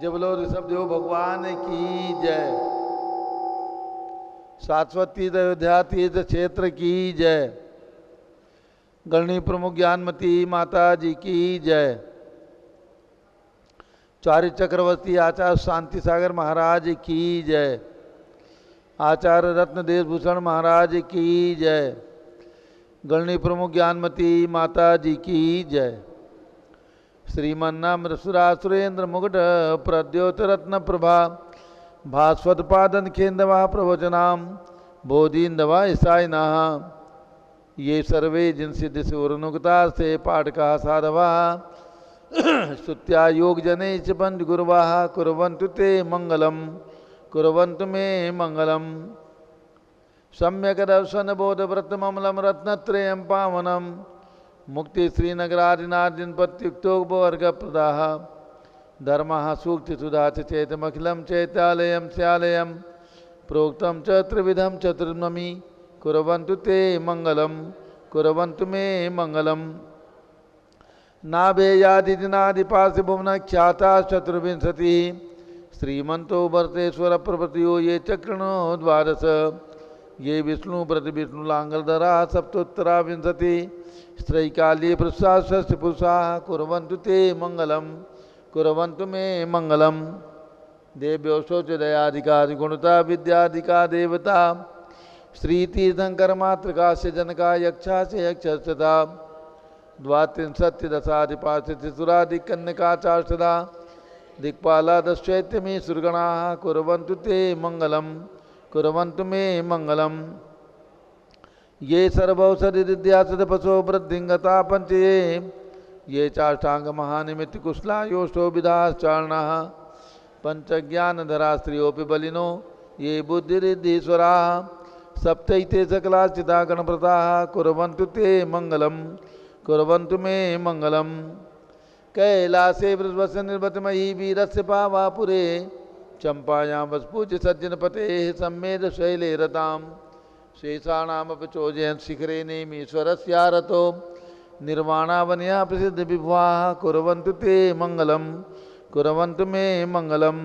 जय बोलो ऋषभ देव भगवान की जय। शाश्वत तीर्थ अयोध्या तीर्थ क्षेत्र की जय। गणनी प्रमुख ज्ञानमती माता जी की जय। चार्य चक्रवर्ती आचार्य शांति सागर महाराज की जय। आचार्य रत्न देशभूषण महाराज की जय। गणनी प्रमुख ज्ञानमती माता जी की जय। श्रीमन्नाम सुरेंद्र मुकुट प्रद्योत रत्न प्रभा भास्वत पादन खेन्दवा प्रवचनाम बोधिन्दवा ईसाइना ये सर्वे जिनसिद्धि सुरनुगता से पाठका साधवा स्तुत्या योग जने च पंच गुरुवा कुर्वन्तु ते मंगलम कुर्वन्तु मे मंगलम। सम्यक दर्शन बोध व्रत ममलम रत्नत्रयं पावनम मुक्ति श्रीनगरादिनार्जुन पत्युक्तोपवर्ग प्रदाह धर्मः सूक्ति सुधा चेतमखिलं चैत्यालयं स्यालयं प्रोक्तं च त्रिविधं चतुर्नमी कुर्वन्तु ते मंगलम कुर्वन्तु मे मंगलम। नाभेयादिनादिपास्य भुवन ख्याता चतुर्विंशति श्रीमंतो भरतेश्वर प्रभृतियो ये चक्रणो द्वादश ये विष्णु प्रति विष्णुलांगलधरा सप्तोत्तरा विंशति स्त्रैकाली पुरुषा पुरुषा कुर्वन्तु ते मंगलम कुर्वन्तु मे मंगलम। देव्योषो च दयाधिकारी गुणता विद्याधिका देवता श्रीतीर्थंकर मातृका से जनका यक्षा से यक्षता द्वात्रिंशत्य दशाधिपाशुराधिक कन्यका चार्षदा दिक्पाला दशैत्यमी सुरगणा कुर्वन्तु ते मंगलम कुर्वन्तु मे मंगलम। ये सर्वौषधिद्यासदपसो वृद्धिंगता पंचये ये चाष्टांग महानिमित्त कुशला योष्टो विधाश्चारणः पंचज्ञानधरा स्त्रियोपि बलिनो ये बुद्धिरिद्धीश्वरा सप्तैते सकलाश्चिता गणप्रता कुर्वन्तु ते मंगलम कुर्वन्तु मे मंगलम। कैलासे वृषभस्य निर्वतमयी वीरस्य पावापुरे चंपायां वसपूज्य सज्जनपते सम्मेद शैले रताम शेषाणामपि चोजयन् शिखरे नेमीश्वरस्यारतो निर्वाणावन्या प्रसिद्ध विभुवाः कुर्वन्तु ते मंगलम कुर्वन्तु मे मंगलम।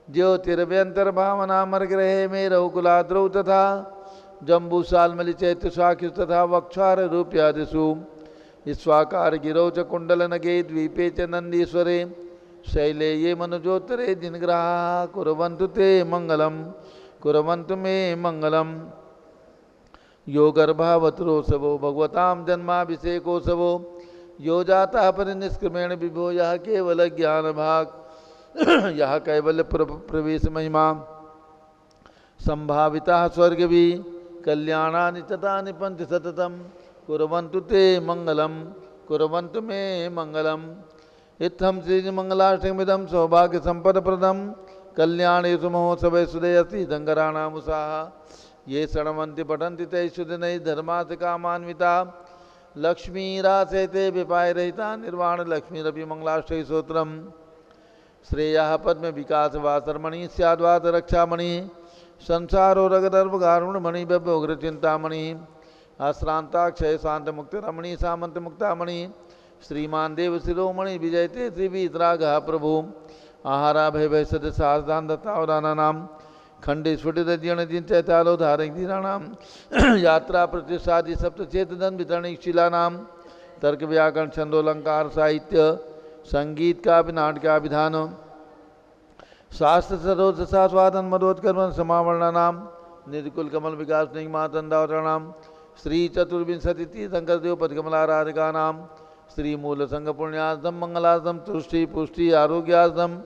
ज्योतिरव्यंतर्भावनामर्ग्रहे मे रघुकुलाद्रौ तथा जम्बूसाल्मलि चैत्यशाखि तथा वक्षार रूप्यादिषु ईश्वाकार गिरौ च कुण्डलनगे द्वीपे च नन्दीश्वरे शैले ये मनुजोत्तरे दिनग्रहाः कुर्वन्तु ते मंगलम कुर्वन्तु मे मंगलम। यो गर्भावतरोत्सवो भगवतां जन्माभिषेकोत्सवो यो जाता परिनिष्क्रमेण विभो यः केवल ज्ञान भाग यह कैवल्य प्रवेश महिमा संभाविता स्वर्गवी कल्याणानि ततानि पंच सततम कुर्वन्तु ते मंगलम कुर्वन्तु मे मंगलम। इत्थं श्री मंगलाष्टकमिदं सौभाग्य संपदप्रदं कल्याणेषु महोत्सवे सुदयस्ति दंगराणामुषाः ये शृण्वन्ति पठन्ति तैः सुदिनैः धर्मार्थ कामान्विता लक्ष्मीरासेते विपाय रहिता निर्वाण लक्ष्मीरपि मंगलाष्टक स्तोत्रम्। श्रेयः पद्म विकास वासरमणि स्याद्वात रक्षामणि संसारो रगदर्भगारुणमणि व्यभोग्र चिंतामणि अश्रांताक्षय शांत मुक्त रमणि सामंत मुक्तामणि श्रीमान देव शिरोमणि विजयते श्रीवीतरागः प्रभु आहारा भय भय सद सावधान दत्तावदानानाम खंडे स्फुटितज्ञण दिन चैतालो धारक धीराणाम यात्रा प्रतिष्ठादि सप्तचेतन वितरणिक शिलानाम तर्क व्याकरण छंदोलंकार साहित्य संगीत का नाटका विधान शास्त्र सरोज स्वादन मदोत्कर्मण समावर्णानाम निर्कुल कमल विकास निगमातंदावतरणाम श्री चतुर्विंशति तीर्थंकर देव पदकमलाराधिकानाम श्री मूल संघ पुण्यार्थम मंगलार्थम तुष्टि पुष्टि आरोग्यार्थम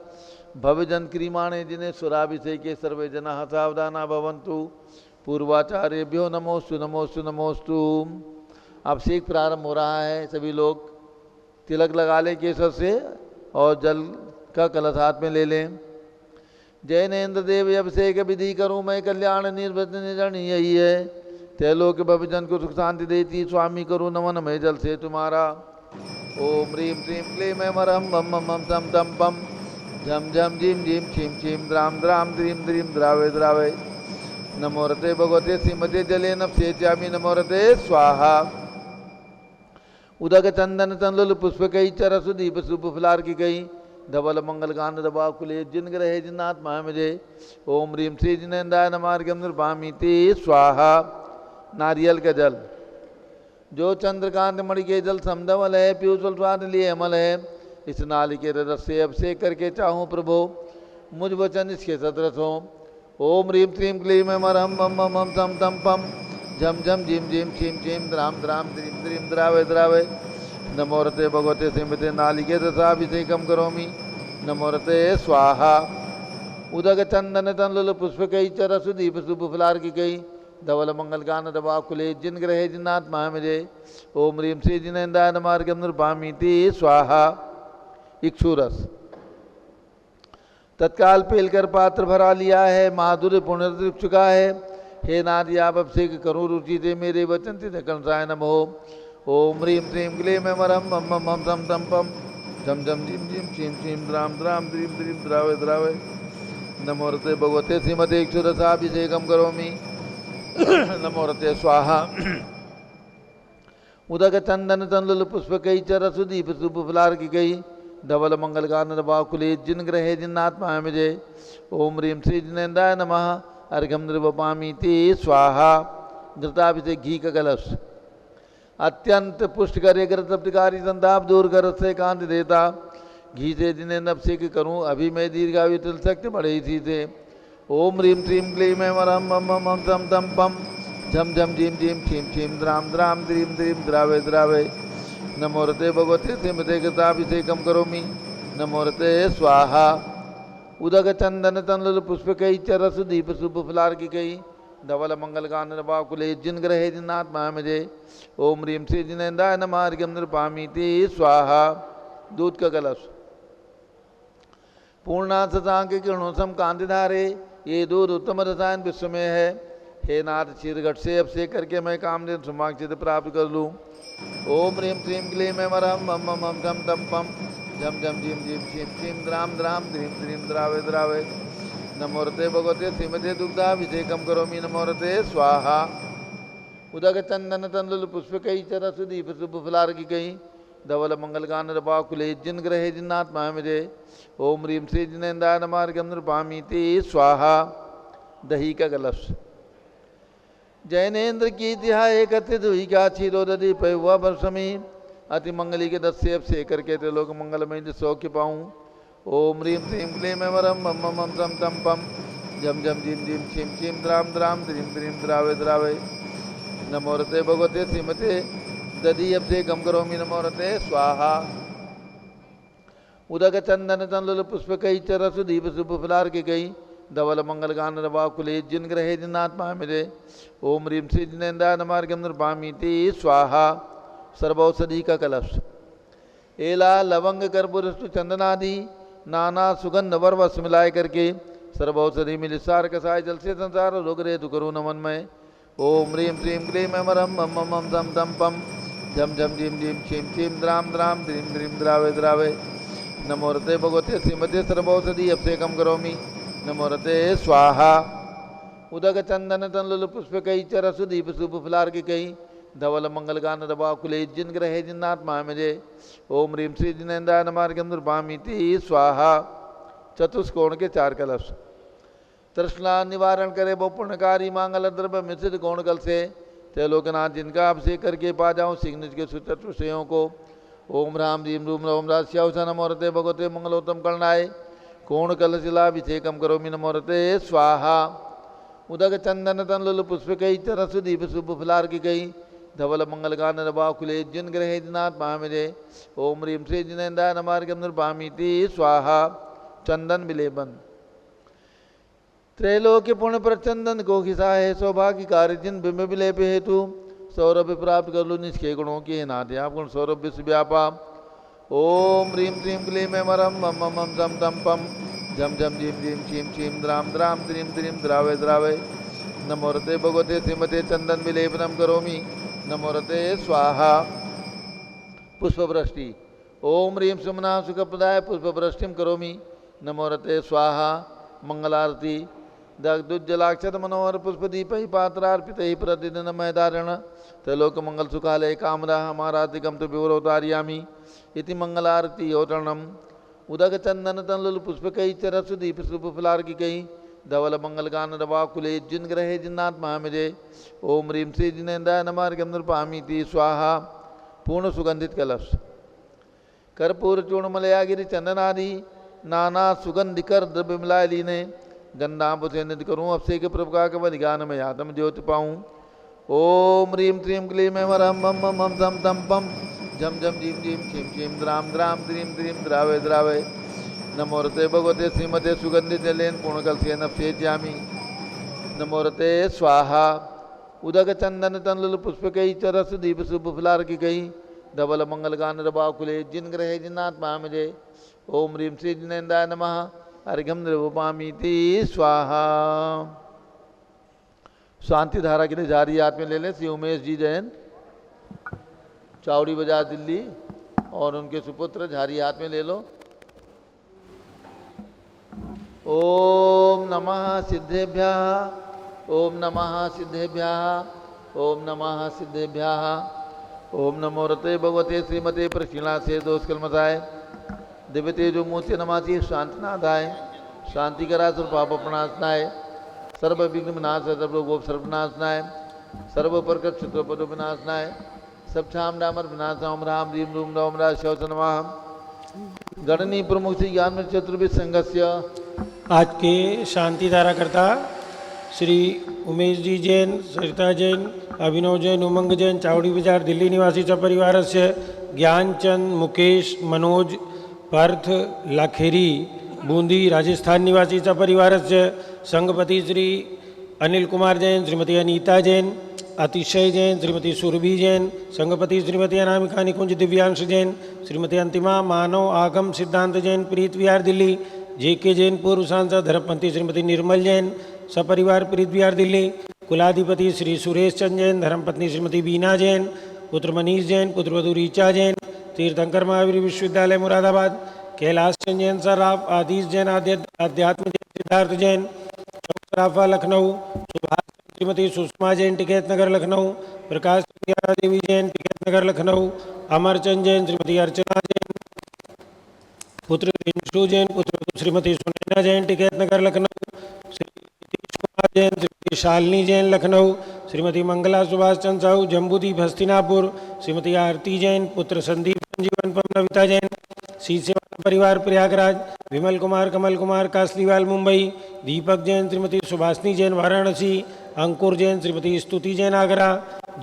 भवजन क्रीमाणे जिन्हें सुराभिषेके सर्वे जनाः सावधाना भवन्तु पूर्वाचार्यभ्यो नमोस्तु नमोस्तु नमोस्तु। अभिषेक प्रारंभ हो रहा है, सभी लोग तिलक लगा लें केसर से और जल का कलश हाथ में ले लें। जय नेन्द्र देव अभिषेक विधि करूँ मैं कल्याण निर्वृत निजन यही है तैलोक भवजन को सुख शांति देती स्वामी करूँ नमन मैं जल से तुम्हारा। ओम ह्रीं श्रीं क्लीं मैं मरहम बम बम बम तम तम पम झम झम झीम झीम छीम छीम द्राम द्राम द्रीम द्रीम द्रावे द्रावे नमो रते भगवते श्रीमते जले नप्से चामी नमो रते स्वाहा। उदक चंदन तंलुल पुष्प कई चरसु दीप सुप फुलार की गई धवल मंगल गान दबा कुले जिन ग्रहे जिन्नात्मा मुझे ओम ह्रीम श्री जिनेन्द्राय नमार्गम निर्भामिति स्वाहा। नारियल का जल जो चंद्रकांत मणि के जल समधवल है, पीयूष स्वाद लिए अमल है, इस नाली के रस से अभिषेक करके चाहूँ प्रभु मुझ वचन इसके सदृश हो। ओम ह्रीम श्रीम क्लीम मरम मम मम मम तम तम पम झम झम झीम झीम छीम छीम द्राम द्राम द्रीम द्रीम द्रावे द्रावे नमोरते भगवते सिमते नालिके रसाभिषेकम करोमि नमोरते स्वाहा। उदक चंदन तनल पुष्प कई चरसु दीप शुभ फलार की कई धवल मंगल गान दबा कुले जिन ग्रहे जिन्नात्मा मुझे ओम ह्रीम श्री जिनेन्द्राय नमार्गम निर्भामिति स्वाहा। इक्षुरस तत्काल पेलकर पात्र भरा लिया है, माधुर्य पुण्य चुका है। हे नारी आप अभिषेक करूँ रुचि दे मेरे वचन से कंसाय नमो। ओम ह्रीम श्रीम क्लीम मरम मम मम मम तम तम पम झम झम झीम झीम छीम छीम द्राम द्राम द्रीम द्रीम द्रावे द्रावे नमोरते भगवते श्रीमते इक्षुरसाभिषेकम करोमि नमोरते स्वाहा। उदक चंदन तनल पुष्प कई चरसु दीप शुभ फलार की गई धवल मंगल गान बाकुले जिन ग्रहे जिन्नात्मा मुझे ओम ह्रीम श्री जिनेन्द्राय नमः अर्घम निर्वपामीति स्वाहा। घृताभिषेक घी का कलश अत्यंत पुष्ट करे ग्रतप्तकारी संताप दूर कर से कांत देता घी से जिनेन्द्र अभिषेक करूँ अभी मैं दीर्घायु तिल शक्ति बढ़े इसी से। ओम ह्रीम श्रीम क्लीम मरम मम मम तम तम पम झम झम झीम झीम छीम छीम द्राम द्राम द्रीम द्रीम द्रावे द्रावे नमोरते भगवते श्रीमते कृताभिषेकम करोमि नमोरते स्वाहा। उदक चंदन तनल पुष्प कई चरस दीप शुभ फलार की कई धवल मंगल गान बाकुले जिन ग्रहे जिन्नात्मा मुझे ओम ह्रीम श्री जिनेन्द्राय नमार्गम निर्भामिति स्वाहा। दूध का कलश पूर्णा शशांक किरणों सम कांति धारे ये दूध उत्तम रसायन विश्व में है। हे नाथ क्षीरघट से अभिषेक करके मैं कामदेव सुमाक्षित प्राप्त कर लूँ। ओम ह्रीम श्रीम क्लीम मरम मम मम धम तम पम झम झम झीम झीम छीम छीम द्राम द्राम द्रीम द्रीम द्रावे द्रावे नमोरते भगवते श्रीमते दुग्धाभिषेकम करोमि नमोरते स्वाहा। उदक चंदन तनल पुष्प कई चरसु दीप शुभ फलार की कई धवल मंगल गान बाकुले जिन ग्रहे जिन्नात्मा मुझे ओम ह्रीम श्री जिनेन्द्राय नमार्गम निर्भामिति स्वाहा। दही का कलश जैनेन्द्र की तिहाय कथित हुई का क्षीरोदधि पयुआ वर्षमी अति मंगली के दस से अभिषेक करके त्रिलोक मंगलमय सौख्य पाऊँ। ओम ह्रीम श्रीम क्लीम मरम मम मम तम तम पम झम झम झीम झीम छीम छीम द्राम द्राम द्रीम द्रीम द्रावे द्रावे नमोरते भगवते श्रीमते दधि अभिषेकम करोमि नमोरते स्वाहा। उदक चंदन तनल पुष्प कई चरसु दीप शुभ फलार की गई धवल मंगल गान बाकुले जिन ग्रहे जिन्नात्मा मुझे ओम ह्रीम श्री जिनेन्द्राय नमार्गम निर्भामिति स्वाहा। सर्वौषधि का कलश एला लवंग कर्पूर चंदनादि नाना सुगंध वर्वस मिलाए करके सर्वौषधि मिल सार कसाय जल से संसार रोग रेतु करो नमन में। ओम ह्रीम श्रीम क्लीम मरम मम मम धम धम पम झम झम झीम झीम छीम छीम द्राम द्राम द्रीम द्रीम द्रावे द्रावे नमोरते भगवते श्रीमते सर्वौषधि अभिषेकम करोमि नमोरते स्वाहा। उदक चंदन तनल पुष्प कई चरसु दीप शुभ फलार की कई धवल मंगल गान बाकुले जिन ग्रहे जिन्नात्मा मुझे ओम ह्रीम श्री जिनेन्द्राय नमार्गम निर्भामिति स्वाहा। चतुष्कोण के चार कलश तृष्णा निवारण करे वो पुण्यकारी मांगल द्रव्य मिश्रित कोण कल से त्रैलोकनाथ जिनका अभिषेक करके पा जाऊँ सिग्निज के सुचतुषयों को। ओम राम रीम रूम ओम राश्यावसा नमोरते भगवते मंगलोत्तम करणाय कोण कलशिलाभिषेकम करोमि नमोरते स्वाहा। उदक चंदन तनल पुष्प कई चरसु दीप शुभ फलार की गई धवल मंगल गान बाकुले जिन ग्रहे जिन्नात्मा मुझे ओम ह्रीम श्री जिनेन्द्राय नमार्गम निर्भामिति स्वाहा। चंदन विलेबन त्रैलोक्य पुण्य पर चंदन को खिसा है सौभाग्य कार्य जिन बिंब विलेप हेतु सौरभ प्राप्त कर लो निष्के गुणों की नाथ आप गुण सौरभ विश्व व्यापा। ओम ह्रीम श्रीम क्लीम मरम मम मम धम धम पम झम झम झीम झीम छीम छीम द्राम द्राम द्रीम द्रीम द्रावे द्रावे नमोरते भगवते श्रीमते चंदन विलेपनम करोमि नमोरते स्वाहा। पुष्पवृष्टि ओम ह्रीम सुमना सुखप्रदाय पुष्पवृष्टिम करोमि नमोरते स्वाहा। मंगलारती दग्धुज्जलाक्षत मनोहर पुष्पदीप ही पात्रार्पित ही प्रतिदिन मैदारण त्रैलोक मंगल सुखालय कामदा हमारातिकम तो विवरोतार्यामी इति मंगलारती औतरणम। उदक चंदन तनलुल पुष्पकई चरस दीप सुफलार की कई धवल मंगल गान रवा कुले जिन ग्रहे जिन्नाथ महामिजे ओम ह्रीम श्री जिनेन्द्राय नमः गंधर्पामीति स्वाहा। पूर्ण सुगंधित कलश कर्पूर चूर्णमलयागिरि चंदनादि नाना सुगंधिकर द्रव्य मिलाय लीने गंधांब से निध करूँ अभिषेक प्रभुका कवल गान में आत्म ज्योति पाऊँ। ओम ह्रीम क्लीम क्लीम एम रम मम मम मम तम तम पम झम झम झीम झीम छीम छीम द्राम द्राम द्रीम द्रीम द्रावे द्रावे नमोरते भगवते श्रीमते सुगंधित जलेन पूर्णकलसे नफसे ज्यामी नमोरते स्वाहा। उदक चंदन तनलुल पुष्पकई चरस दीप सुफलार की कई धवल मंगल गान रवा कुले जिन ग्रहे जिन्नाथ महामिजे ओम ह्रीम श्री जिनेन्द्राय नमः अर्घ्यम निर्वपामीति स्वाहा। शांति धारा के लिए जारी हाथ में ले लें श्री उमेश जी जैन चावड़ी बाजार दिल्ली और उनके सुपुत्र झारी हाथ में ले लो। ओम नमः सिद्धेभ्यः ओम नमः सिद्धेभ्यः ओम नमः सिद्धेभ्यः ओम नमो रते भगवते श्रीमते प्रशीला से दोष कलमताय दिव्य तेजो मूर्ति नमाति शांतिनाथाय शांति करा सर्व पाप प्रणाशनाय सर्व विघ्न विनाश सर्व गोप सर्वनाशनाय सर्व प्रकट शत्रुपद विनाशनाय सब छाम डामर विनाश ओम राम रीम रूम राम राज शौच नमः। गणनी प्रमुख श्री ज्ञान में चतुर्विद संघस्य आज के शांति धारा करता श्री उमेश जी जैन, सरिता जैन, अभिनव जैन, उमंग जैन, चावड़ी बाजार दिल्ली निवासी परिवार से ज्ञानचंद, मुकेश, मनोज, पार्थ लाखेरी बूंदी राजस्थान निवासी परिवार से संघपति श्री अनिल कुमार जैन, श्रीमती अनीता जैन, अतिशय जैन, श्रीमती सुरभि जैन, संघपति श्रीमती अनामिका निकुंज दिव्यांश जैन, श्रीमती अंतिमा मानव आगम सिद्धांत जैन प्रीत विहार दिल्ली, जेके जैन पूर्व सांसद धर्मपंथी श्रीमती निर्मल जैन सपरिवार प्रीत विहार दिल्ली, कुलाधिपति श्री सुरेश चंद जैन, धर्मपत्नी श्रीमती बीना जैन, पुत्र मनीष जैन, पुत्रवधू रीचा जैन, तीर्थंकर महावीर विश्वविद्यालय मुरादाबाद, कैलाश चंद जैन सराफ, आदिश जैन, आध्यात्म जैन, सिद्धार्थ जैन सराफा लखनऊ, सुभाष श्रीमती सुषमा जैन टिकैत नगर लखनऊ, प्रकाश देवी जैन टिकैत नगर लखनऊ, अमरचंद जैन, श्रीमती अर्चना जैन, पुत्र रिंशु जैन, पुत्र श्रीमती सुनैना जैन टिकैत नगर लखनऊ, श्री नीतीश कुमार जैन, श्रीमती शालिनी जैन लखनऊ, श्रीमती मंगला सुभाष चंद साहू जम्बूदीप हस्तिनापुर, श्रीमती आरती जैन, पुत्र संदीप संजीवन पम नविता जैन, सीसेवाला परिवार प्रयागराज, विमल कुमार कमल कुमार कासलीवाल मुंबई, दीपक जैन, श्रीमती सुभाषनी जैन वाराणसी, अंकुर Jain, Shrimati Stuti Jain Agra,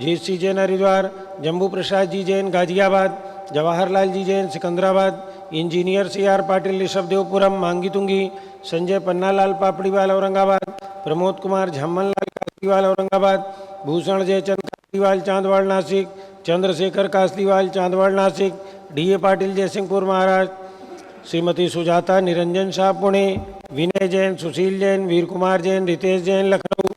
J C Jain Haridwar, Jambu Prasad ji Jain Ghaziabad, Jawaharlal ji Jain Sikandrabad, engineer C R Patil Rishabhdevpuram Mangitungi, Sanjay Pannalal Papdiwal Aurangabad, Pramod Kumar Jhammanlal Kasliwal Aurangabad, Bhushan Jaichand Kasliwal Chandwad Nashik, Chandrashekhar Kasliwal Chandwad Nashik, D A Patil Jaysingpur Maharashtra, Shrimati Sujata Niranjan Shah Pune, Vinay Jain, Sushil Jain, Veer Kumar Jain, Ritesh Jain Lucknow,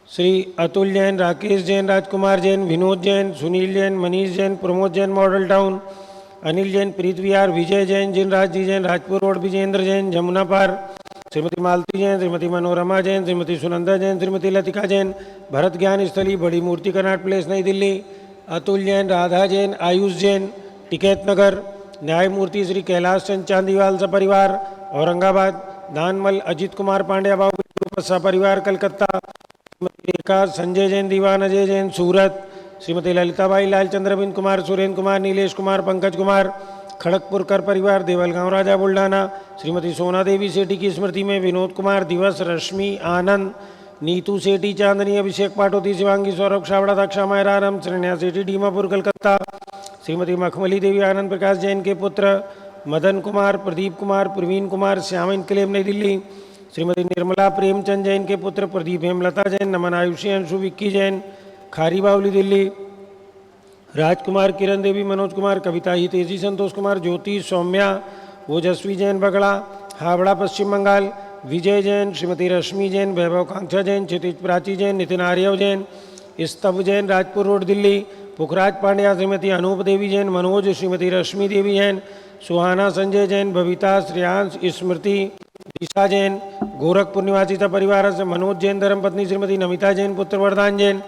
Shri Atul Jain, Rakesh Jain, Rajkumar Jain, Vinod Jain, Sunil Jain, Manish Jain, Pramod Jain model town, Anil Jain प्रीत विहार, विजय जैन, जिनराज जी जैन राजपुर रोड, विजेंद्र जैन जमुना पार, श्रीमती मालती जैन, श्रीमती मनोरमा जैन, श्रीमती सुनंदा जैन, श्रीमती लतिका जैन, भरत ज्ञान स्थली बड़ी मूर्ति कनाट प्लेस नई दिल्ली, अतुल जैन, राधा जैन, आयुष जैन टिकैत नगर, न्यायमूर्ति श्री कैलाश चंद चांदीवाल सपरिवार औरंगाबाद, दानमल अजित कुमार पांड्या बाबू सपरिवार कलकत्ता, श्रीमती रेखा संजय जैन दीवान अजय जैन सूरत, श्रीमती ललिताबाई लालचंद्र अरविंद कुमार, सुरेंद्र कुमार, नीलेश कुमार, पंकज कुमार खड़गपुरकर परिवार देवलगांव राजा बुल्ढाना, श्रीमती सोना देवी सेठी की स्मृति में विनोद कुमार, दिवस, रश्मि, आनंद, नीतू सेठी, चांदनी, अभिषेक पाटोती, शिवांगी, सौरभ छावड़ा, दक्षा मायरारम, श्रेण्या सेठी डीमापुर कलकत्ता, श्रीमती मखमली देवी, आनंद प्रकाश जैन के पुत्र मदन कुमार, प्रदीप कुमार, प्रवीण कुमार, श्याम इनकलेम नई दिल्ली, श्रीमती निर्मला प्रेमचंद जैन के पुत्र प्रदीप हेमलता जैन, नमन आयुषी अंशु विक्की जैन खारी बावली दिल्ली, राजकुमार, किरण देवी, मनोज कुमार, कविता ही तेजी, संतोष कुमार, ज्योति, सौम्या, ओजस्वी जैन बगड़ा, हावड़ा पश्चिम बंगाल, विजय जैन, श्रीमती रश्मि जैन, वैभव कांक्षा जैन, क्षितिज प्राची जैन, नितिन आर्यव जैन, स्तव जैन राजपुर रोड दिल्ली, पुखराज पांड्या, श्रीमती अनूप देवी जैन, मनोज, श्रीमती रश्मि देवी जैन, सुहाना संजय जैन, बबीता, श्रेयांश, स्मृति, दिशा जैन, गोरखपुर निवासी परिवार से मनोज जैन, धर्मपत्नी श्रीमती नमिता जैन, पुत्र वरदान जैन,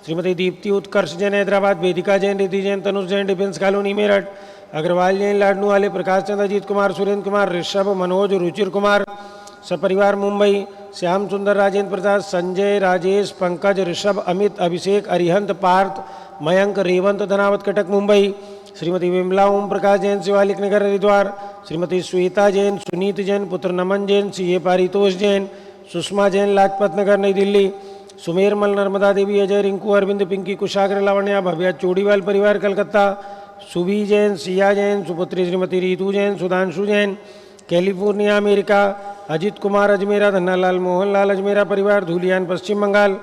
श्रीमती दीप्ति उत्कर्ष जैन हैदराबाद, वेदिका जैन, रिद्धि जैन, तनुष जैन डिफेंस कॉलोनी मेरठ, अग्रवाल जैन लाडनू वाले, प्रकाश चंद्र, अजीत कुमार, सुरेंद्र कुमार, ऋषभ, मनोज, रुचिर कुमार सपरिवार मुंबई, श्याम सुंदर, राजेंद्र प्रसाद, संजय, राजेश, पंकज, ऋषभ, अमित, अभिषेक, अरिहंत, पार्थ, मयंक, रेवंत, धनावत, कटक मुंबई, श्रीमती विमला ओम प्रकाश जैन, शिवालिक नगर हरिद्वार, श्रीमती श्वेता जैन, सुनीत जैन, पुत्र नमन जैन, सीए पारितोष जैन, सुषमा जैन, लाजपत नगर नई दिल्ली, सुमेरमल, नर्मदा देवी, अजय, रिंकू, अरविंद, पिंकी, कुशाग्र, लावण्या, भव्या, चोड़ीवाल परिवार कलकत्ता, सुबी जैन, सिया जैन, सुपुत्री श्रीमती रीतू जैन, सुधांशु जैन, कैलिफोर्निया अमेरिका, अजित कुमार अजमेरा, धन्नालाल मोहनलाल अजमेरा परिवार, धूलियान पश्चिम बंगाल,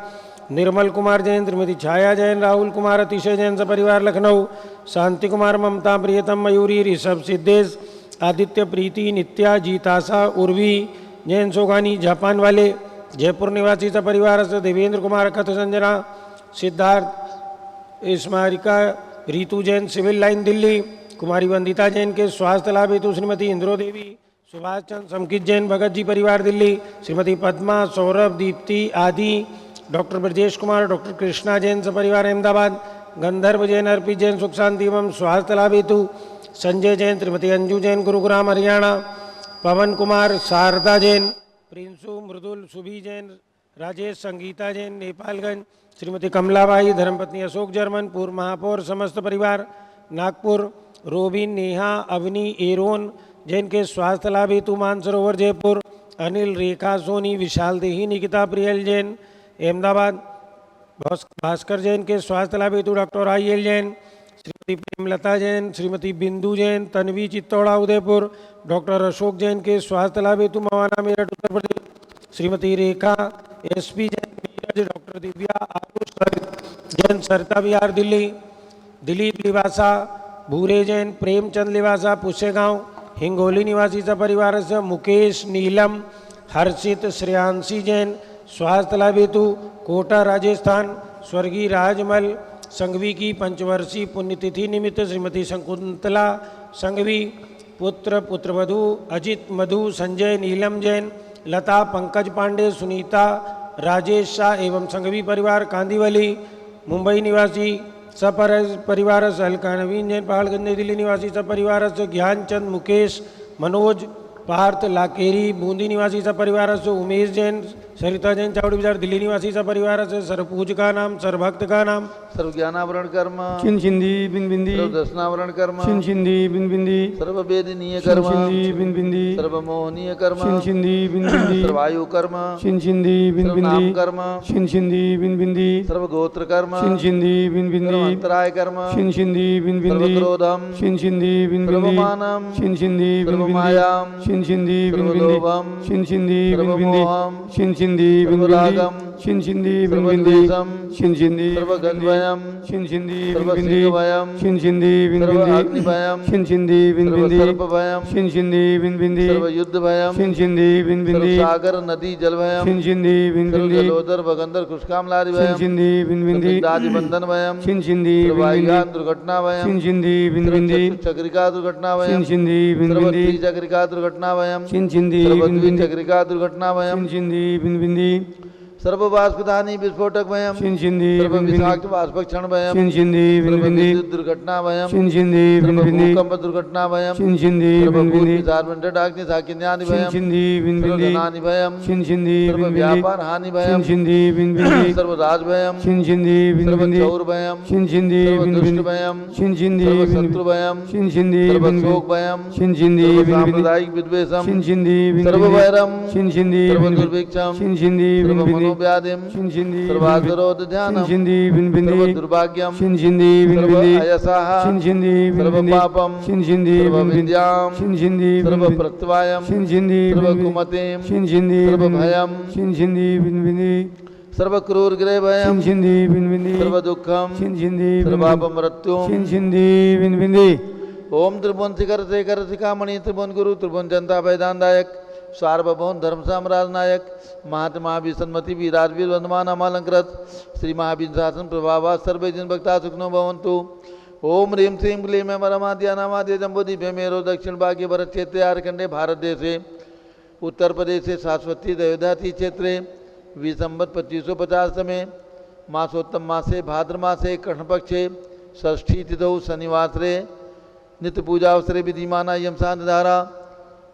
निर्मल कुमार जैन, श्रीमती छाया जैन, राहुल कुमार, अतिशय जैन सपरिवार लखनऊ, शांति कुमार, ममता, प्रियतम, मयूरी, ऋषभ, सिद्धेश, आदित्य, प्रीति, नित्या, जीतासा, उर्वी जैन सोगानी जापान वाले, जयपुर निवासी सपरिवार से देवेंद्र कुमार, अखत, संजना, सिद्धार्थ, स्मारिका, रीतु जैन, सिविल लाइन दिल्ली, कुमारी वंदिता जैन के स्वास्थ्य लाभ हेतु श्रीमती इंद्रो देवी, सुभाष चंद्र, समकित जैन, भगत जी परिवार दिल्ली, श्रीमती पद्मा, सौरभ, दीप्ति आदि, डॉक्टर ब्रजेश कुमार, डॉक्टर कृष्णा जैन सपरिवार अहमदाबाद, गंधर्व जैन, अर्पित जैन, सुख शांति एवं स्वास्थ्य लाभ हेतु संजय जैन, श्रीमती अंजू जैन, गुरुग्राम हरियाणा, पवन कुमार, शारदा जैन, प्रिंसु, मृदुल, सुभी जैन, राजेश, संगीता जैन, नेपालगंज, श्रीमती कमलाबाई, धर्मपत्नी अशोक जर्मन, पूर्व महापौर समस्त परिवार नागपुर, रोबिन, नेहा, अवनी, एरोन जैन के स्वास्थ्य लाभ हेतु मानसरोवर जयपुर, अनिल, रेखा, सोनी, विशाल देही, निकिता, प्रियल जैन अहमदाबाद, भास्कर जैन के स्वास्थ्य लाभ हेतु डॉक्टर आई.एल. जैन, श्रीमती प्रेमलता जैन, श्रीमती बिंदु जैन, तन्वी, चित्तौड़ा उदयपुर, डॉक्टर अशोक जैन के स्वास्थ्य लाभ हेतु मवाना मेरठ उत्तर प्रदेश, श्रीमती रेखा एस.पी. जैन नीरज, डॉक्टर दिव्या आयुष जैन सरता विहार दिल्ली, दिलीप लिवासा, भूरे जैन, प्रेमचंद लिवासा पुष्यगांव, हिंगोली निवासी सपरिवार से मुकेश, नीलम, हर्षित, श्रेयांशी जैन स्वास्थ्य लाभ हेतु कोटा राजस्थान, स्वर्गीय राजमल संघवी की पंचवर्षीय पुण्यतिथि निमित्त श्रीमती शकुंतला संघवी, पुत्र, पुत्रवधू अजित, मधु, संजय, नीलम जैन, लता, पंकज पांडे, सुनीता, राजेश शाह एवं संघवी परिवार कांदीवली, मुंबई निवासी सपरिवार से हल्का नवीन जैन, पहाड़गंज नई दिल्ली निवासी सपरिवार से ज्ञानचंद, मुकेश, मनोज, पार्थ, लाकेरी, बूंदी निवासी सपरिवार से उमेश जैन, सरिता जैन, चावड़ी बाजार दिल्ली निवासी सपरिवार से सर्वपूज का नाम, सर्वभक्त का नाम, सर्वज्ञानावरण कर्म, छिंदी बिन बिंदी, सर्वदर्शनावरण कर्म, छिंदी बिन बिंदी, सर्ववेदनीय कर्म, छिंदी बिन बिंदी, सर्वमोहनीय कर्म, छिंदी बिन बिंदी, सर्वायु कर्म, छिंदी बिन बिंदी, सर्वनाम कर्म, छिंदी बिन बिंदी, सर्वगोत्र कर्म, छिंदी बिन बिंदी, सर्वांतराय कर्म, छिंदी बिन बिंदी, सर्वक्रोधम, छिंदी बिन बिंदी, सर्वमानम, छिंदी बिन बिंदी, सर्वमायाम, छिंदी बिन बिंदी, सर्वलोभम, छिंदी बिन बिंदी, सर्वमोहम, छिंदी बिन बिंदी, सर्वरागम, छिंदी बिन बिंदी, सर्वद्वेषम, छिंदी सर्वगन्धभयम, छिंदी बिन बिंदी, सर्वसिंहभयम, छिंदी बिन बिंदी, सर्वाग्निभयम, छिंदी बिन बिंदी, सर्वसर्पभयम, छिंदी बिन बिंदी, सर्वयुद्धभयम, छिंदी बिन बिंदी, सर्वसागर नदी जलभयम, छिंदी बिन बिंदी, सर्वजलोदर भगंदर खुशकामलादिभयम, छिंदी बिन बिंदी, सर्वदादिबंधनभयम, छिंदी बिन बिंदी, सर्ववायुयान दुर्घटनाभयम, छिंदी बिन बिंदी, सर्वचक्रिका दुर्घटनाभयम, छिंदी बिन बिंदी, सर्वत्रिचक्रिका दुर्घटनाभयम, छिंदी बिन बिंदी, सर्वद्विचक्रिका दुर्घटनाभयम, छिंदी बिन बिंदी, सर्ववाष्पदानी विस्फोटकभयम, छिंदी बिन बिंदी, सर्वविषाक्त बाष्पक्षणभयम, छिंदी बिन बिंदी, सर्वविद्युत दुर्घटनाभयम, छिंदी बिन बिंदी, सर्वभूकंप दुर्घटनाभयम, छिंदी बिन बिंदी, सर्वभूतविचारमण्डलाग्निसाकिन्यानिभयम, छिंदी बिन बिंदी, सर्वधनानिभयम, छिंदी बिन बिंदी, सर्वव्यापारहानिभयम, छिंदी बिन बिंदी, सर्वराजभयम, छिंदी बिन बिंदी, सर्वचौरभयम, छिंदी बिन बिंदी, सर्वदुष्टभयम, छिंदी बिन बिंदी, सर्वशत्रुभयम, छिंदी बिन बिंदी, सर्वशोकभयम, छिंदी बिन बिंदी, सर्वसाम्प्रदायिक विद्वेषम, छिंदी बिन बिंदी, सर्ववैरम, छिंदी बिन बिंदी, सर्वदुर्भिक्षम, छिंदी बिन बिंदी, सर्वमनोव्याधिम, छिंदी सर्वासुरोदध्यानम, छिंदी बिन बिंदी, सर्वदुर्भाग्यम, छिंदी बिन बिंदी, सर्वअयसाः, छिंदी बिन बिंदी, सर्वपापम, छिंदी बिन बिंदी, सर्वविद्याम, छिंदी बिन बिंदी, सर्वप्रत्यवायम, छिंदी बिन बिंदी, सर्वकुमतिम, छिंदी बिन बिंदी, सर्वभयम, छिंदी बिन बिंदी, सर्वक्रूरगृहभयम, छिंदी बिन बिंदी, सर्वदुःखम, छिंदी बिन बिंदी, सर्वापमृत्युम, छिंदी बिन बिंदी, ओम त्रिभुवन शिखर शेखर शिखामणि त्रिभुवन गुरु त्रिभुवन जनता वैदानदायक सार्वभौम धर्म साम्राज्य नायक महात्मा विसन्मति वीराजवीर वंदमान अमालंकृत श्री महावीर शासन प्रभावा सर्वे जन भक्ता सुखनो भवन्तु। ओम ह्रीं श्रीं क्लीं परमाद्या नामाद्य जम्बोधि भेमेरो दक्षिण भाग्य भरत क्षेत्रे आर्कंडे भारत देशे उत्तर प्रदेशे शाश्वती दयोधाती क्षेत्रे विसंवत 2550 में मासोत्तम मासे भाद्र मासे कृष्णपक्षे षष्ठी तिथौ शनिवासरे नित्य पूजा अवसरे विधिमाना यम शांति धारा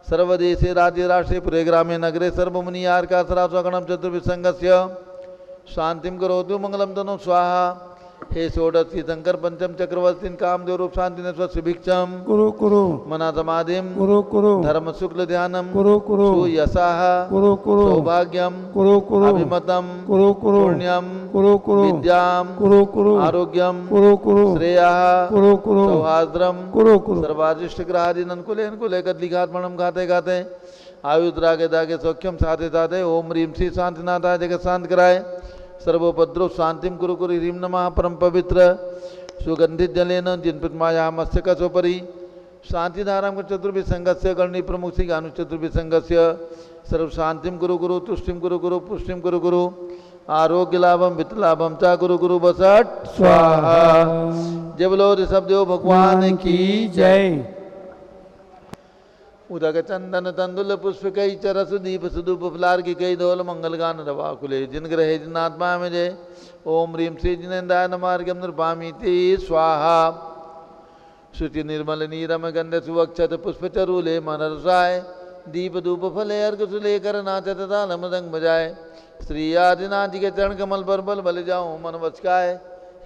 सर्वदेशे राज्य राष्ट्रे पुरे ग्रामे नगरे सर्वमुनियार का सरास्वगणम चतुर्विसंगस्य शांतिम करोतु मंगलम तनु स्वाहा। हे षोडशी शंकर पंचम चक्रवर्ती कामदेव रूप शांति ने स्वभिक्षम कुरु कुरु मना समाधिम कुरु कुरु धर्म शुक्ल ध्यानम कुरु कुरु सुयसाह कुरु कुरु सौभाग्यम कुरु कुरु अभिमतम कुरु कुरु पुण्यम कुरु कुरु विद्याम कुरु कुरु आरोग्यम कुरु कुरु श्रेयः कुरु कुरु सौहार्द्रम कुरु कुरु सर्वादिष्ट ग्रहादीन अनुकूले अनुकूले कदलिघात्मणम खाते खाते आयुद्रागे दागे सौख्यम साधे साधे ओम ह्रीम श्री शांतिनाथाय जगत शांत कराए सर्वोपद्रव शांतिम कुरु कुरु ह्रीम नमः परम पवित्र सुगंधित जलेन जिन प्रतिमाया मस्तक सोपरि शांतिधाराम का चतुर्विसंगस्य गणनी प्रमुख श्री गानु चतुर्विसंगस्य सर्व शांतिम कुरु कुरु तुष्टिम कुरु कुरु पुष्टिम कुरु कुरु आरोग्य लाभम वित्त लाभम चा गुरु गुरु बसट स्वाहा। जय बोलो ऋषभ देव भगवान की जय। उदक चंदन तंदुल पुष्प कई चरस दीप सुदूप फलार की कई धोल मंगल गान रवा कुले जिन ग्रहे जिन आत्मा में जय ओम ह्रीम श्री जिनेन्द्राय नमार्गम नृपामीति स्वाहा। शुचि निर्मल नीरम गंध सुवक्षत पुष्प चरूले मन रसाय दीप धूप फले अर्घ सुलेकर नाचत ताल मृदंग बजाए श्री आदिनाथ जी के चरण कमल पर बल बल जाऊं मन वचकाए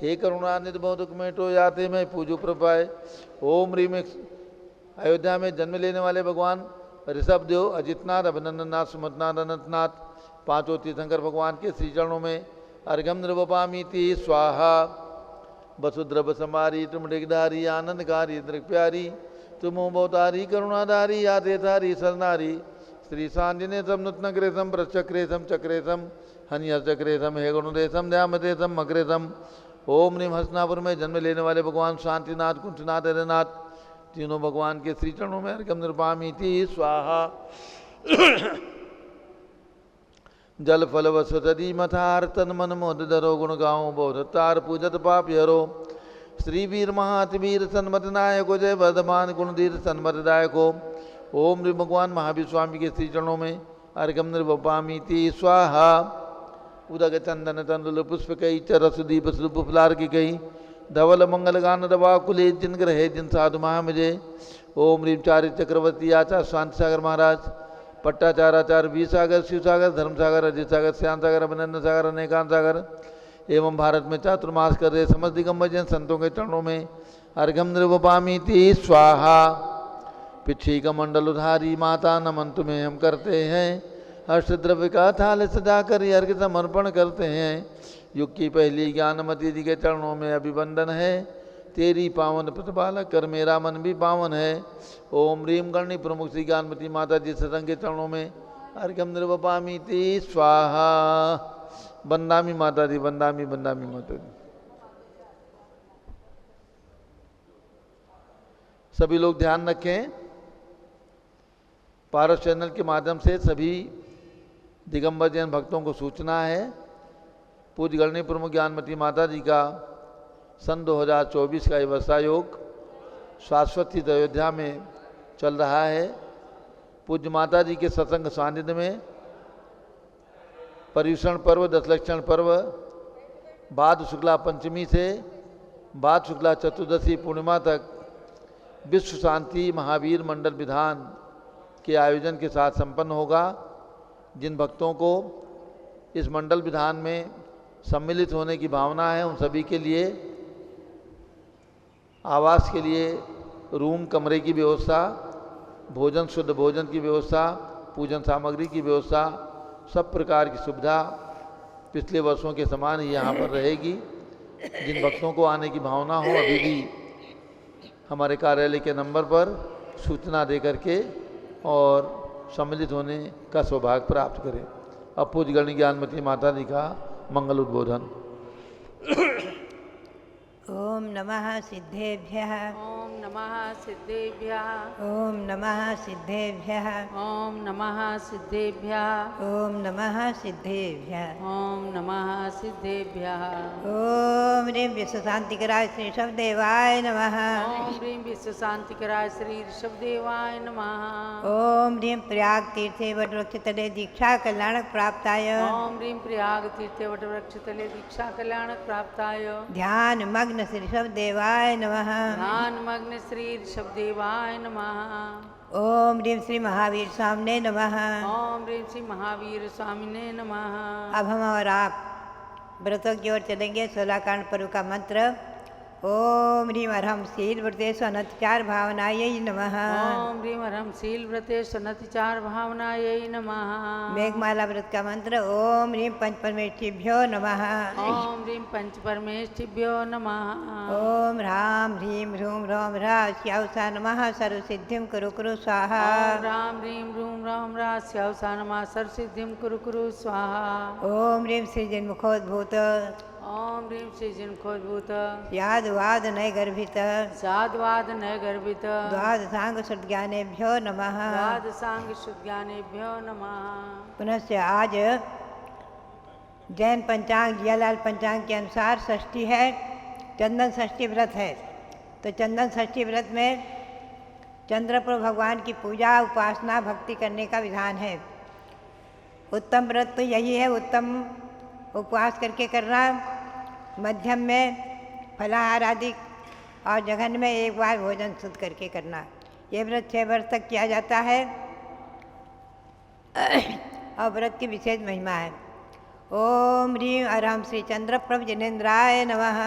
हे करुणानिधि बहुत दुख मेटो याते मैं पूजू प्रपाए। ओम ह्रीम अयोध्या में जन्म लेने वाले भगवान ऋषभ देव अजितनाथ अभिनंदननाथ सुमतनाथ अनंतनाथ पांचों तीर्थंकर भगवान के श्री चरणों में अर्घम नृपामीति स्वाहा। वसुद्रभ समारी तुमडिगधारी आनंदकारी दृक प्यारी तुमो बहुतारी करुणाधारी यादेधारी सरनारी श्री सांजने सम नग्रेशम प्रचक्रेशम चक्रेशम हनिहर चक्रेशम हे गुणुदेशम ध्यामदेशम मग्रेशम। ओम ह्रीम हसनापुर में जन्म लेने वाले भगवान शांतिनाथ कुंठनाथ हरिनाथ तीनों भगवान के श्री चरणों में अर्घम नृपामीति स्वाहा। जल फल वसुतरी मथार तन मन मोद धरो गुण गाओ बोध तार पूजत पाप हरो श्री वीर महातवीर सन्मत नायको जय वर्धमान गुणधीर सन्मतदायको। ओम ह्रीम भगवान महावीर स्वामी के श्री चरणों में अर्घम नृपामीति स्वाहा। उदक चंदन तंदुल पुष्प कई चरस दीप सुदूप फलार की कई धवल मंगल गान दवा कुले जिन ग्रहे जिन साधु महामजय। ओम ह्रीम चारि चक्रवर्ती आचार्य शांति सागर महाराज पट्टाचार आचार्य वीर सागर शिव सागर धर्म सागर अजित सागर श्याम सागर अभिनंदन सागर अनेकांत सागर एवं भारत में चातुर्मास कर रहे समस्त दिगंबर जैन संतों के चरणों में अर्घम नृपामीति स्वाहा। पिछी का मंडल उधारी माता नमन तुम्हें हम करते हैं हर्षद्रव्य का थाल सजाकर अर्घ समर्पण करते हैं। युग की पहली ज्ञानमती जी के चरणों में अभिवंदन है तेरी पावन प्रतिपालक कर मेरा मन भी पावन है। ओम ह्रीम गणनी प्रमुख श्री ज्ञानमती माता जी सत्संग के चरणों में अर्घम नृपामीति स्वाहा। बंदामी माता दी बंदामी बंदामी माता दी। सभी लोग ध्यान रखें पारस चैनल के माध्यम से सभी दिगंबर जैन भक्तों को सूचना है पूज्य गणनी प्रमुख ज्ञानमती माता जी का सन 2024 का वर्षा योग शाश्वत अयोध्या में चल रहा है। पूज्य माता जी के सत्संग सानिध्य में पर्युषण पर्व दशलक्षण पर्व बाद शुक्ला पंचमी से बाद शुक्ला चतुर्दशी पूर्णिमा तक विश्व शांति महावीर मंडल विधान के आयोजन के साथ संपन्न होगा। जिन भक्तों को इस मंडल विधान में सम्मिलित होने की भावना है उन सभी के लिए आवास के लिए रूम कमरे की व्यवस्था भोजन शुद्ध भोजन की व्यवस्था पूजन सामग्री की व्यवस्था सब प्रकार की सुविधा पिछले वर्षों के समान ही यहाँ पर रहेगी। जिन भक्तों को आने की भावना हो अभी भी हमारे कार्यालय के नंबर पर सूचना दे करके और सम्मिलित होने का सौभाग्य प्राप्त करें। अब पूज्य गणनी ज्ञानमती माता जी का मंगल उद्बोधन। ओम नमः सिद्धेभ्यः ओम नमः सिद्धेभ्यः ओम नमः सिद्धेभ्यः ओम नमः सिद्धेभ्यः ओम नमः सिद्धेभ्यः ओम नमः सिद्धेभ्यः ओम ह्रीं विश्वशांतिकराय श्री ऋषभदेवाय नमः ओम ह्रीं विश्व शांतिकराय श्री ऋषभदेवाय नमः ओम ह्रीं प्रयाग तीर्थे वटवृक्षतले दीक्षा कल्याणक प्राप्ताय ओम ह्रीं प्रयाग तीर्थे वटवृक्षतले दीक्षा कल्याणक प्राप्ताय ध्यान मग्न श्री ऋषभदेवाय नमः ध्यान मग्न श्री ऋषभदेवाय नमः। ओम ह्रीं श्री महावीर स्वामिने नमः। ओम ह्रीं श्री महावीर स्वामिने नमः। अब हम और आप व्रतों की ओर चलेंगे। 16 कांड पर्व का मंत्र ओम ह्रीं अरहम शील व्रतेषु अनतिचार भावनायै नमः। ओम ह्रीं अरहम शील व्रतेषु अनतिचार भावनायै नमः। मेघमाला व्रत का मंत्र ओम ह्रीं पंचपरमेष्ठिभ्यो नमः। ओम ह्रीं पंचपरमेष्ठिभ्यो नमः। ओम ह्रां ह्रीं ह्रूं ह्रौं ह्रास्यावसा नमः सर्वसिद्धिं कुरु कुरु स्वाहा। ओम राम ह्रीं ह्रूं ह्रौं ह्रास्यावसा नमः सर्वसिद्धिं कुरु कुरु स्वाहा। ओम ह्रीं सृजन्मुखोद्भूत ओम ह्रीं सृजन्मुखोद्भूत यादवाद नय गर्भित साधवाद नय गर्भित द्वादशांग सुज्ञानेभ्यो नमः। द्वादशांग शुद्धज्ञानेभ्यो नमः। पुनश्च आज जैन पंचांग जियालाल पंचांग के अनुसार षष्ठी है, चंदन षष्ठी व्रत है। तो चंदन षष्ठी व्रत में चंद्रप्रभु भगवान की पूजा उपासना भक्ति करने का विधान है। उत्तम व्रत तो यही है, उत्तम उपवास करके करना, मध्यम में फलाहार आदि और जघन में एक बार भोजन शुद्ध करके करना। ये व्रत 6 वर्ष तक किया जाता है और व्रत की विशेष महिमा है। ओम ह्रीं अरहम श्री चंद्रप्रभ जिनेन्द्राय नमः।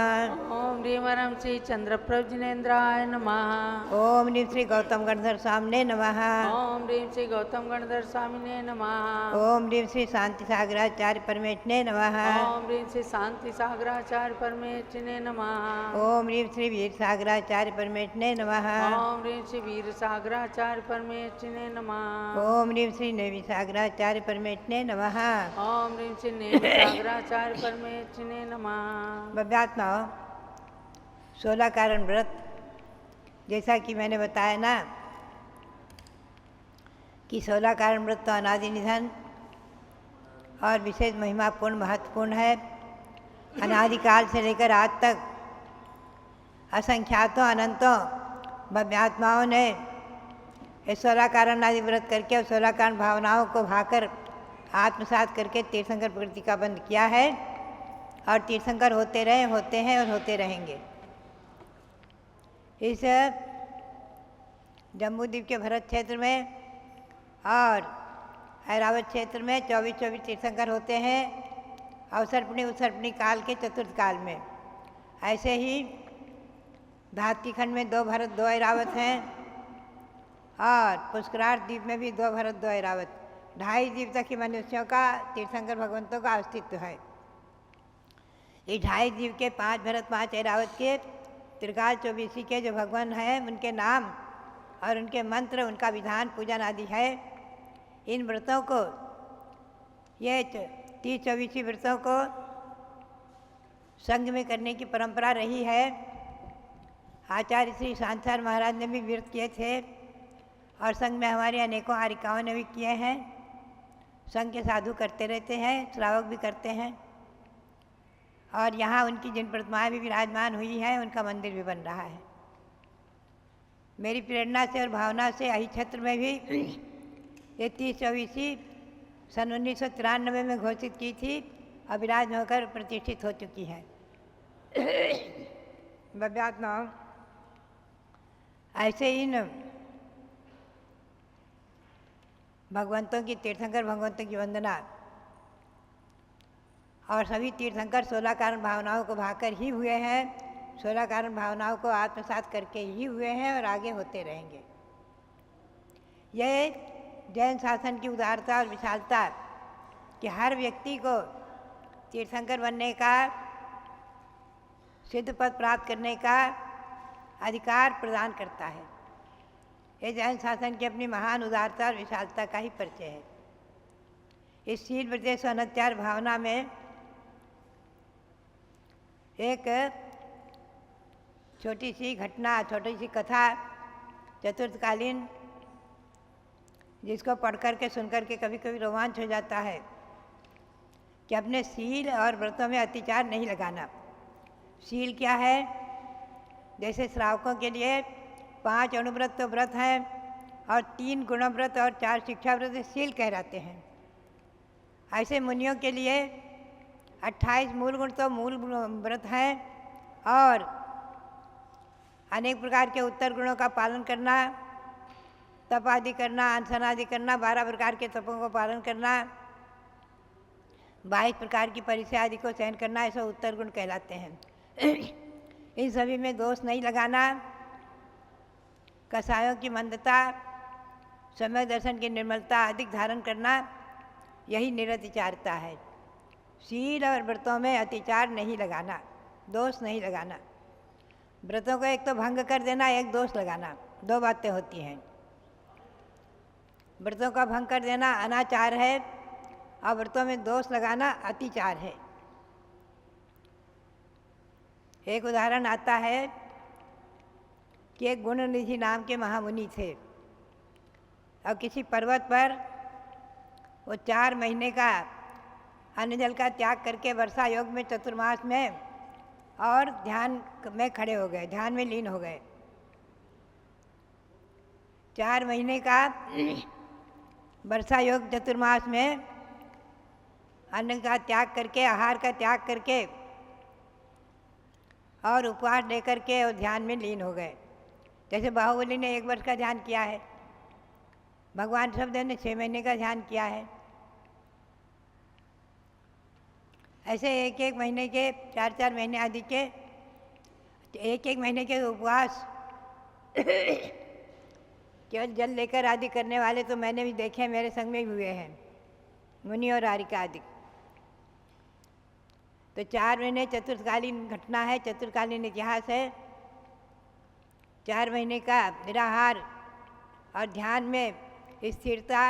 ओम ह्रीं अरहम श्री चंद्रप्रभ जिनेन्द्राय नमः। ओम ह्रीं श्री गौतम गणधर स्वामिने नमः। ओम ह्रीं श्री गौतम गणधर स्वामिने नमः। ओम ह्रीं श्री शांति सागराचार्य परमेष्ठिने नमः। ओम ह्रीं श्री शांति सागराचार्य परमेष्ठिने नमः। ओम ह्रीं श्री वीर सागराचार्य परमेष्ठिने नमः। ओम ह्रीं श्री वीर सागराचार्य परमेष्ठिने नमः। ओम ह्रीं श्री नेवि सागराचार्य परमेष्ठिने नमः। ओम ह्रीं श्री नेवि सागराचार्य परमेष्ठिने नमः। बभ्यात्मा 16 कारण व्रत, जैसा कि मैंने बताया ना कि 16 कारण व्रत तो अनादि निधन और विशेष महिमापूर्ण महत्वपूर्ण है। अनादिकाल से लेकर आज तक असंख्यातों अनंतों भव्यात्माओं ने ये 16 कारण आदि व्रत करके और 16 कारण भावनाओं को भाकर आत्मसात करके तीर्थंकर प्रकृति का बंध किया है और तीर्थंकर होते रहे, होते हैं और होते रहेंगे। इस जम्बूद्वीप के भरत क्षेत्र में और ऐरावत क्षेत्र में 24-24 तीर्थंकर होते हैं अवसर्पणी उत्सर्पणी काल के चतुर्थ काल में। ऐसे ही धात्री खंड में 2 भरत 2 ऐरावत हैं और पुष्करार द्वीप में भी 2 भरत 2 ऐरावत। 2.5 द्वीप तक ही मनुष्यों का तीर्थंकर भगवंतों का अस्तित्व है। ये 2.5 द्वीप के 5 भरत 5 ऐरावत के त्रिकाल 24 के जो भगवान हैं उनके नाम और उनके मंत्र, उनका विधान पूजन आदि है। इन व्रतों को, ये 30-24 व्रतों को संघ में करने की परंपरा रही है। आचार्य श्री शांतार महाराज ने भी व्रत किए थे और संघ में हमारे अनेकों आरिकाओं ने भी किए हैं। संघ के साधु करते रहते हैं, श्रावक भी करते हैं और यहाँ उनकी जिन प्रतिमाएं भी विराजमान हुई हैं उनका मंदिर भी बन रहा है। मेरी प्रेरणा से और भावना से यही क्षेत्र में भी ये 30-24 सन 1993 में घोषित की थी और विराज होकर प्रतिष्ठित हो चुकी है। बभ्यात्मा ऐसे इन भगवंतों की, तीर्थंकर भगवंतों की वंदना और सभी तीर्थंकर 16 कारण भावनाओं को भाकर ही हुए हैं, 16 कारण भावनाओं को आत्मसात करके ही हुए हैं और आगे होते रहेंगे। यह जैन शासन की उदारता और विशालता कि हर व्यक्ति को तीर्थंकर बनने का, सिद्ध पद प्राप्त करने का अधिकार प्रदान करता है। ये जैन शासन की अपनी महान उदारता और विशालता का ही परिचय है। इस शील व्रतेषु अनतिचार भावना में एक छोटी सी घटना, छोटी सी कथा चतुर्थकालीन, जिसको पढ़ कर के सुन कर के कभी कभी रोमांच हो जाता है कि अपने शील और व्रतों में अतिचार नहीं लगाना। शील क्या है? जैसे श्रावकों के लिए 5 अणुव्रत तो व्रत हैं और 3 गुणव्रत और 4 शिक्षा व्रत शील कहलाते हैं। ऐसे मुनियों के लिए 28 मूल गुण तो मूल व्रत हैं और अनेक प्रकार के उत्तर गुणों का पालन करना, तप आदि करना, अनशन आदि करना, 12 प्रकार के तपों को पालन करना, 22 प्रकार की परीक्षा आदि को सहन करना, ऐसे उत्तर गुण कहलाते हैं। इन सभी में दोष नहीं लगाना, कसायों की मंदता, सम्यक दर्शन की निर्मलता अधिक धारण करना, यही निरतिचारता है। शील और व्रतों में अतिचार नहीं लगाना, दोष नहीं लगाना। व्रतों को एक तो भंग कर देना, एक दोष लगाना, दो बातें होती हैं। व्रतों का भंग कर देना अनाचार है और व्रतों में दोष लगाना अतिचार है। एक उदाहरण आता है कि एक गुणनिधि नाम के महामुनि थे और किसी पर्वत पर वो 4 महीने का अन्न जल का त्याग करके वर्षा योग में चतुर्मास में और ध्यान में खड़े हो गए, ध्यान में लीन हो गए। 4 महीने का वर्षा योग चतुर्मास में अन्न का त्याग करके, आहार का त्याग करके और उपवास लेकर के और ध्यान में लीन हो गए। जैसे बाहुबली ने 1 वर्ष का ध्यान किया है, भगवान शब्देव ने 6 महीने का ध्यान किया है। ऐसे 1-1 महीने के, 4-4 महीने आदि के, 1-1 महीने के उपवास केवल जल लेकर आदि करने वाले तो मैंने भी देखे, मेरे संग में भी हुए हैं, मुनि और आरिका आदि। तो 4 महीने चतुर्थकालीन घटना है, चतुर्थकालीन इतिहास है। 4 महीने का निराहार और ध्यान में स्थिरता,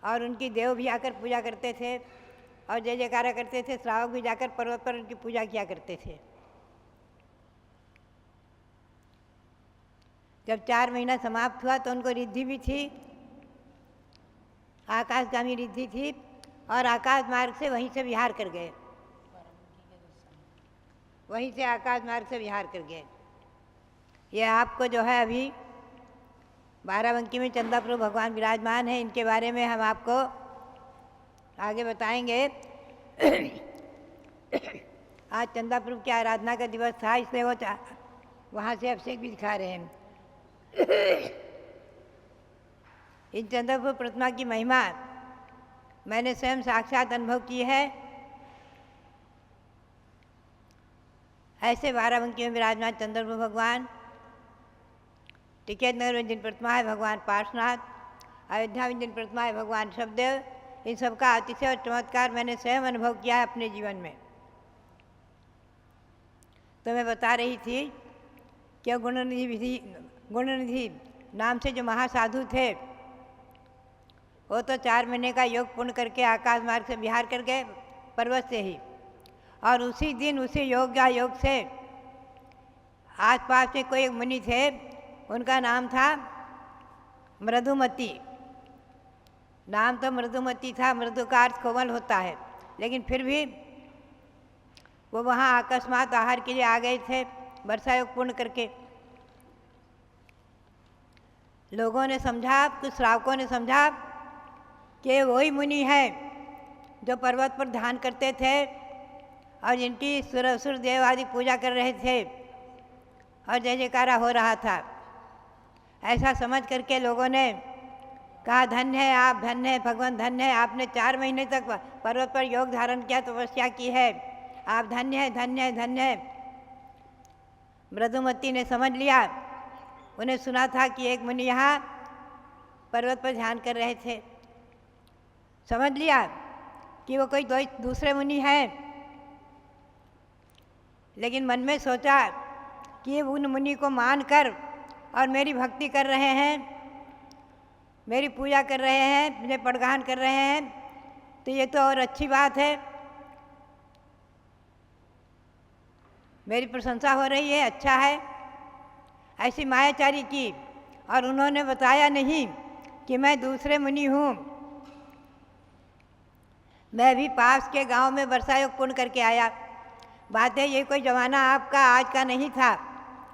और उनकी देव भी आकर पूजा करते थे और जय जयकारा करते थे। श्रावक भी जाकर पर्वत पर उनकी पूजा किया करते थे। जब 4 महीना समाप्त हुआ तो उनको रिद्धि भी थी, आकाशगामी रिद्धि थी, और आकाश मार्ग से वहीं से विहार कर गए, वहीं से आकाश मार्ग से विहार कर गए। ये आपको जो है अभी बाराबंकी में चंदाप्रभु भगवान विराजमान है, इनके बारे में हम आपको आगे बताएंगे। आज चंदाप्रभु की आराधना का दिवस था, इसलिए वो वहाँ से अभिषेक भी दिखा रहे हैं। इन चंद्रप्रभु प्रतिमा की महिमा मैंने स्वयं साक्षात अनुभव की है। ऐसे बाराबंकी में विराजमान चंद्रप्रभु भगवान, टिकैत नगर में जिन प्रतिमा है भगवान पार्श्वनाथ, अयोध्या में जिन प्रतिमा है भगवान शब्देव, इन सबका अतिशय और चमत्कार मैंने स्वयं अनुभव किया है अपने जीवन में। तो मैं बता रही थी कि गुणनिधि नाम से जो महासाधु थे, वो तो 4 महीने का योग पूर्ण करके आकाश मार्ग से विहार कर गए पर्वत से ही, और उसी दिन उसी योग से आसपास में कोई एक मुनि थे, उनका नाम था मृदुमती। नाम तो मृदुमती था, मृदु का अर्थ कोमल होता है, लेकिन फिर भी वो वहाँ अकस्मात आहार के लिए आ गए थे वर्षा योग पूर्ण करके। लोगों ने समझा, कुछ श्रावकों ने समझा कि वही मुनि है जो पर्वत पर ध्यान करते थे और जिनकी सुर देव आदि पूजा कर रहे थे और जय जयकारा हो रहा था। ऐसा समझ करके लोगों ने कहा, धन्य है आप, धन्य है भगवान, धन्य है आपने 4 महीने तक पर्वत पर योग धारण किया, तपस्या की है, आप धन्य है, धन्य है, धन्य है। मृदुमती ने समझ लिया, उन्हें सुना था कि एक मुनि यहाँ पर्वत पर ध्यान कर रहे थे, समझ लिया कि वो कोई दूसरे मुनि हैं, लेकिन मन में सोचा कि उन मुनि को मानकर और मेरी भक्ति कर रहे हैं, मेरी पूजा कर रहे हैं, मुझे पड़गान कर रहे हैं, तो ये तो और अच्छी बात है, मेरी प्रशंसा हो रही है, अच्छा है। ऐसी मायाचारी की, और उन्होंने बताया नहीं कि मैं दूसरे मुनि हूँ, मैं भी पास के गांव में वर्षा योग पूर्ण करके आया। बात है, ये कोई ज़माना आपका आज का नहीं था,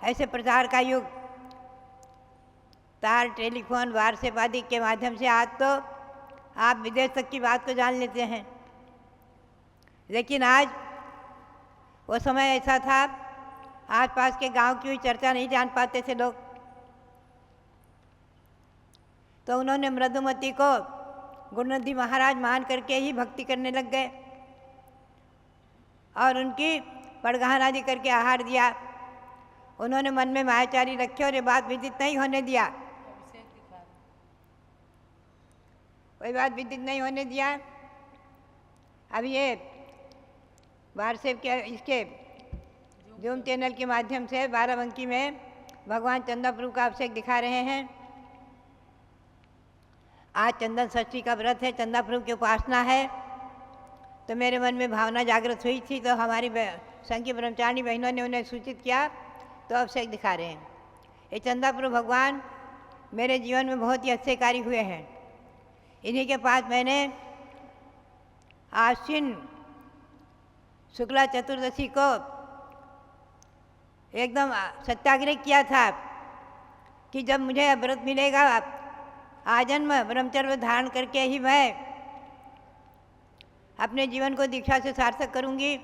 ऐसे प्रचार का युग, तार, टेलीफोन, व्हाट्सएप आदि के माध्यम से आज तो आप विदेश तक की बात को जान लेते हैं, लेकिन आज वो समय ऐसा था आसपास के गांव की हुई चर्चा नहीं जान पाते थे लोग। तो उन्होंने मृदुमती को गुरुनंदी महाराज मान करके ही भक्ति करने लग गए और उनकी पड़गहन आदि करके आहार दिया। उन्होंने मन में मायाचारी रखे और ये बात विदित नहीं होने दिया, कोई बात विदित नहीं होने दिया। अब ये वारसेव के इसके जूम चैनल के माध्यम से बाराबंकी में भगवान चंदा प्रभु का अभिषेक दिखा रहे हैं। आज चंदन षष्ठी का व्रत है, चंदा प्रभु की उपासना है। तो मेरे मन में भावना जागृत हुई थी, तो हमारी संघ की ब्रह्मचारिणी बहनों ने उन्हें सूचित किया, तो अभिषेक दिखा रहे हैं। ये चंदा प्रभु भगवान मेरे जीवन में बहुत ही अच्छे कार्य हुए हैं। इन्हीं के पास मैंने आश्विन शुक्ला चतुर्दशी को एकदम सत्याग्रह किया था कि जब मुझे व्रत मिलेगा आजन्म ब्रह्मचर्य धारण करके ही मैं अपने जीवन को दीक्षा से सार्थक करूंगी।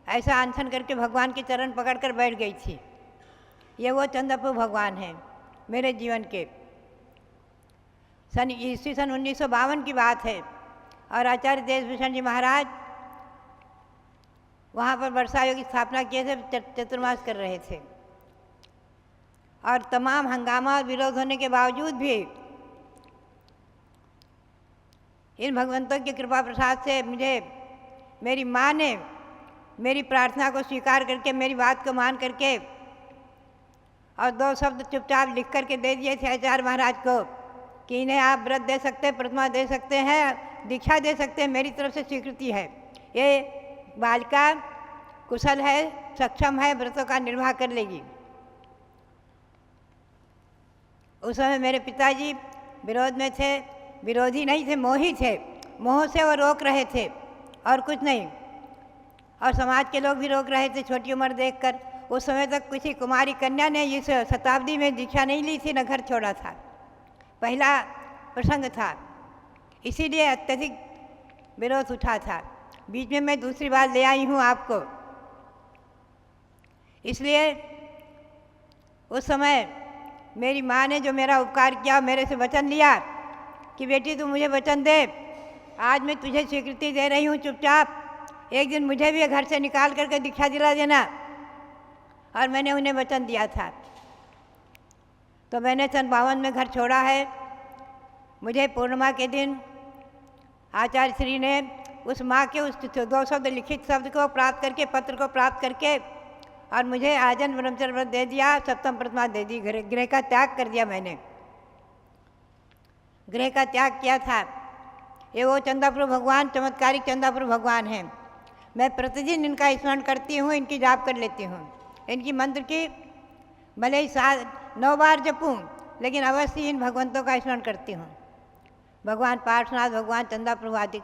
ऐसा अनशन करके भगवान के चरण पकड़कर बैठ गई थी। ये वो चंद्रप्रभु भगवान हैं मेरे जीवन के। सन 1952 की बात है और आचार्य देशभूषण जी महाराज वहाँ पर वर्षा योग की स्थापना किए थे, चतुर्मास कर रहे थे और तमाम हंगामा और विरोध होने के बावजूद भी इन भगवंतों की कृपा प्रसाद से मुझे मेरी माँ ने मेरी प्रार्थना को स्वीकार करके मेरी बात को मान करके और 2 शब्द चुपचाप लिख करके दे दिए थे आचार्य महाराज को कि इन्हें आप व्रत दे सकते हैं, प्रतिमा दे सकते हैं, दीक्षा दे सकते हैं, मेरी तरफ से स्वीकृति है। ये बालिका कुशल है, सक्षम है, व्रतों का निर्वाह कर लेगी। उस समय मेरे पिताजी विरोध में थे, विरोधी नहीं थे, मोही थे। मोह से वो रोक रहे थे और कुछ नहीं, और समाज के लोग भी रोक रहे थे छोटी उम्र देखकर। उस समय तक किसी कुमारी कन्या ने इस शताब्दी में दीक्षा नहीं ली थी, न घर छोड़ा था। पहला प्रसंग था, इसीलिए अत्यधिक विरोध उठा था। बीच में मैं दूसरी बार ले आई हूँ आपको। इसलिए उस समय मेरी माँ ने जो मेरा उपकार किया, मेरे से वचन लिया कि बेटी तू मुझे वचन दे, आज मैं तुझे स्वीकृति दे रही हूँ, चुपचाप एक दिन मुझे भी घर से निकाल करके दीक्षा दिला देना। और मैंने उन्हें वचन दिया था। तो मैंने सन 52 में घर छोड़ा है। मुझे पूर्णिमा के दिन आचार्य श्री ने उस माँ के उस 2 शब्द लिखित शब्द को प्राप्त करके, पत्र को प्राप्त करके, और मुझे आजन ब्रह्मचर्य व्रत दे दिया, सप्तम प्रतिमा दे दी। गृह का त्याग कर दिया मैंने, गृह का त्याग किया था। ये वो चंदाप्रभु भगवान, चमत्कारिक चंदाप्रभु भगवान हैं। मैं प्रतिदिन इनका स्मरण करती हूँ, इनकी जाप कर लेती हूँ। इनकी मंत्र की भले ही 9 बार जपूँ, लेकिन अवश्य इन भगवंतों का स्मरण करती हूँ। भगवान पार्श्वनाथ, भगवान चंदाप्रभु आदि,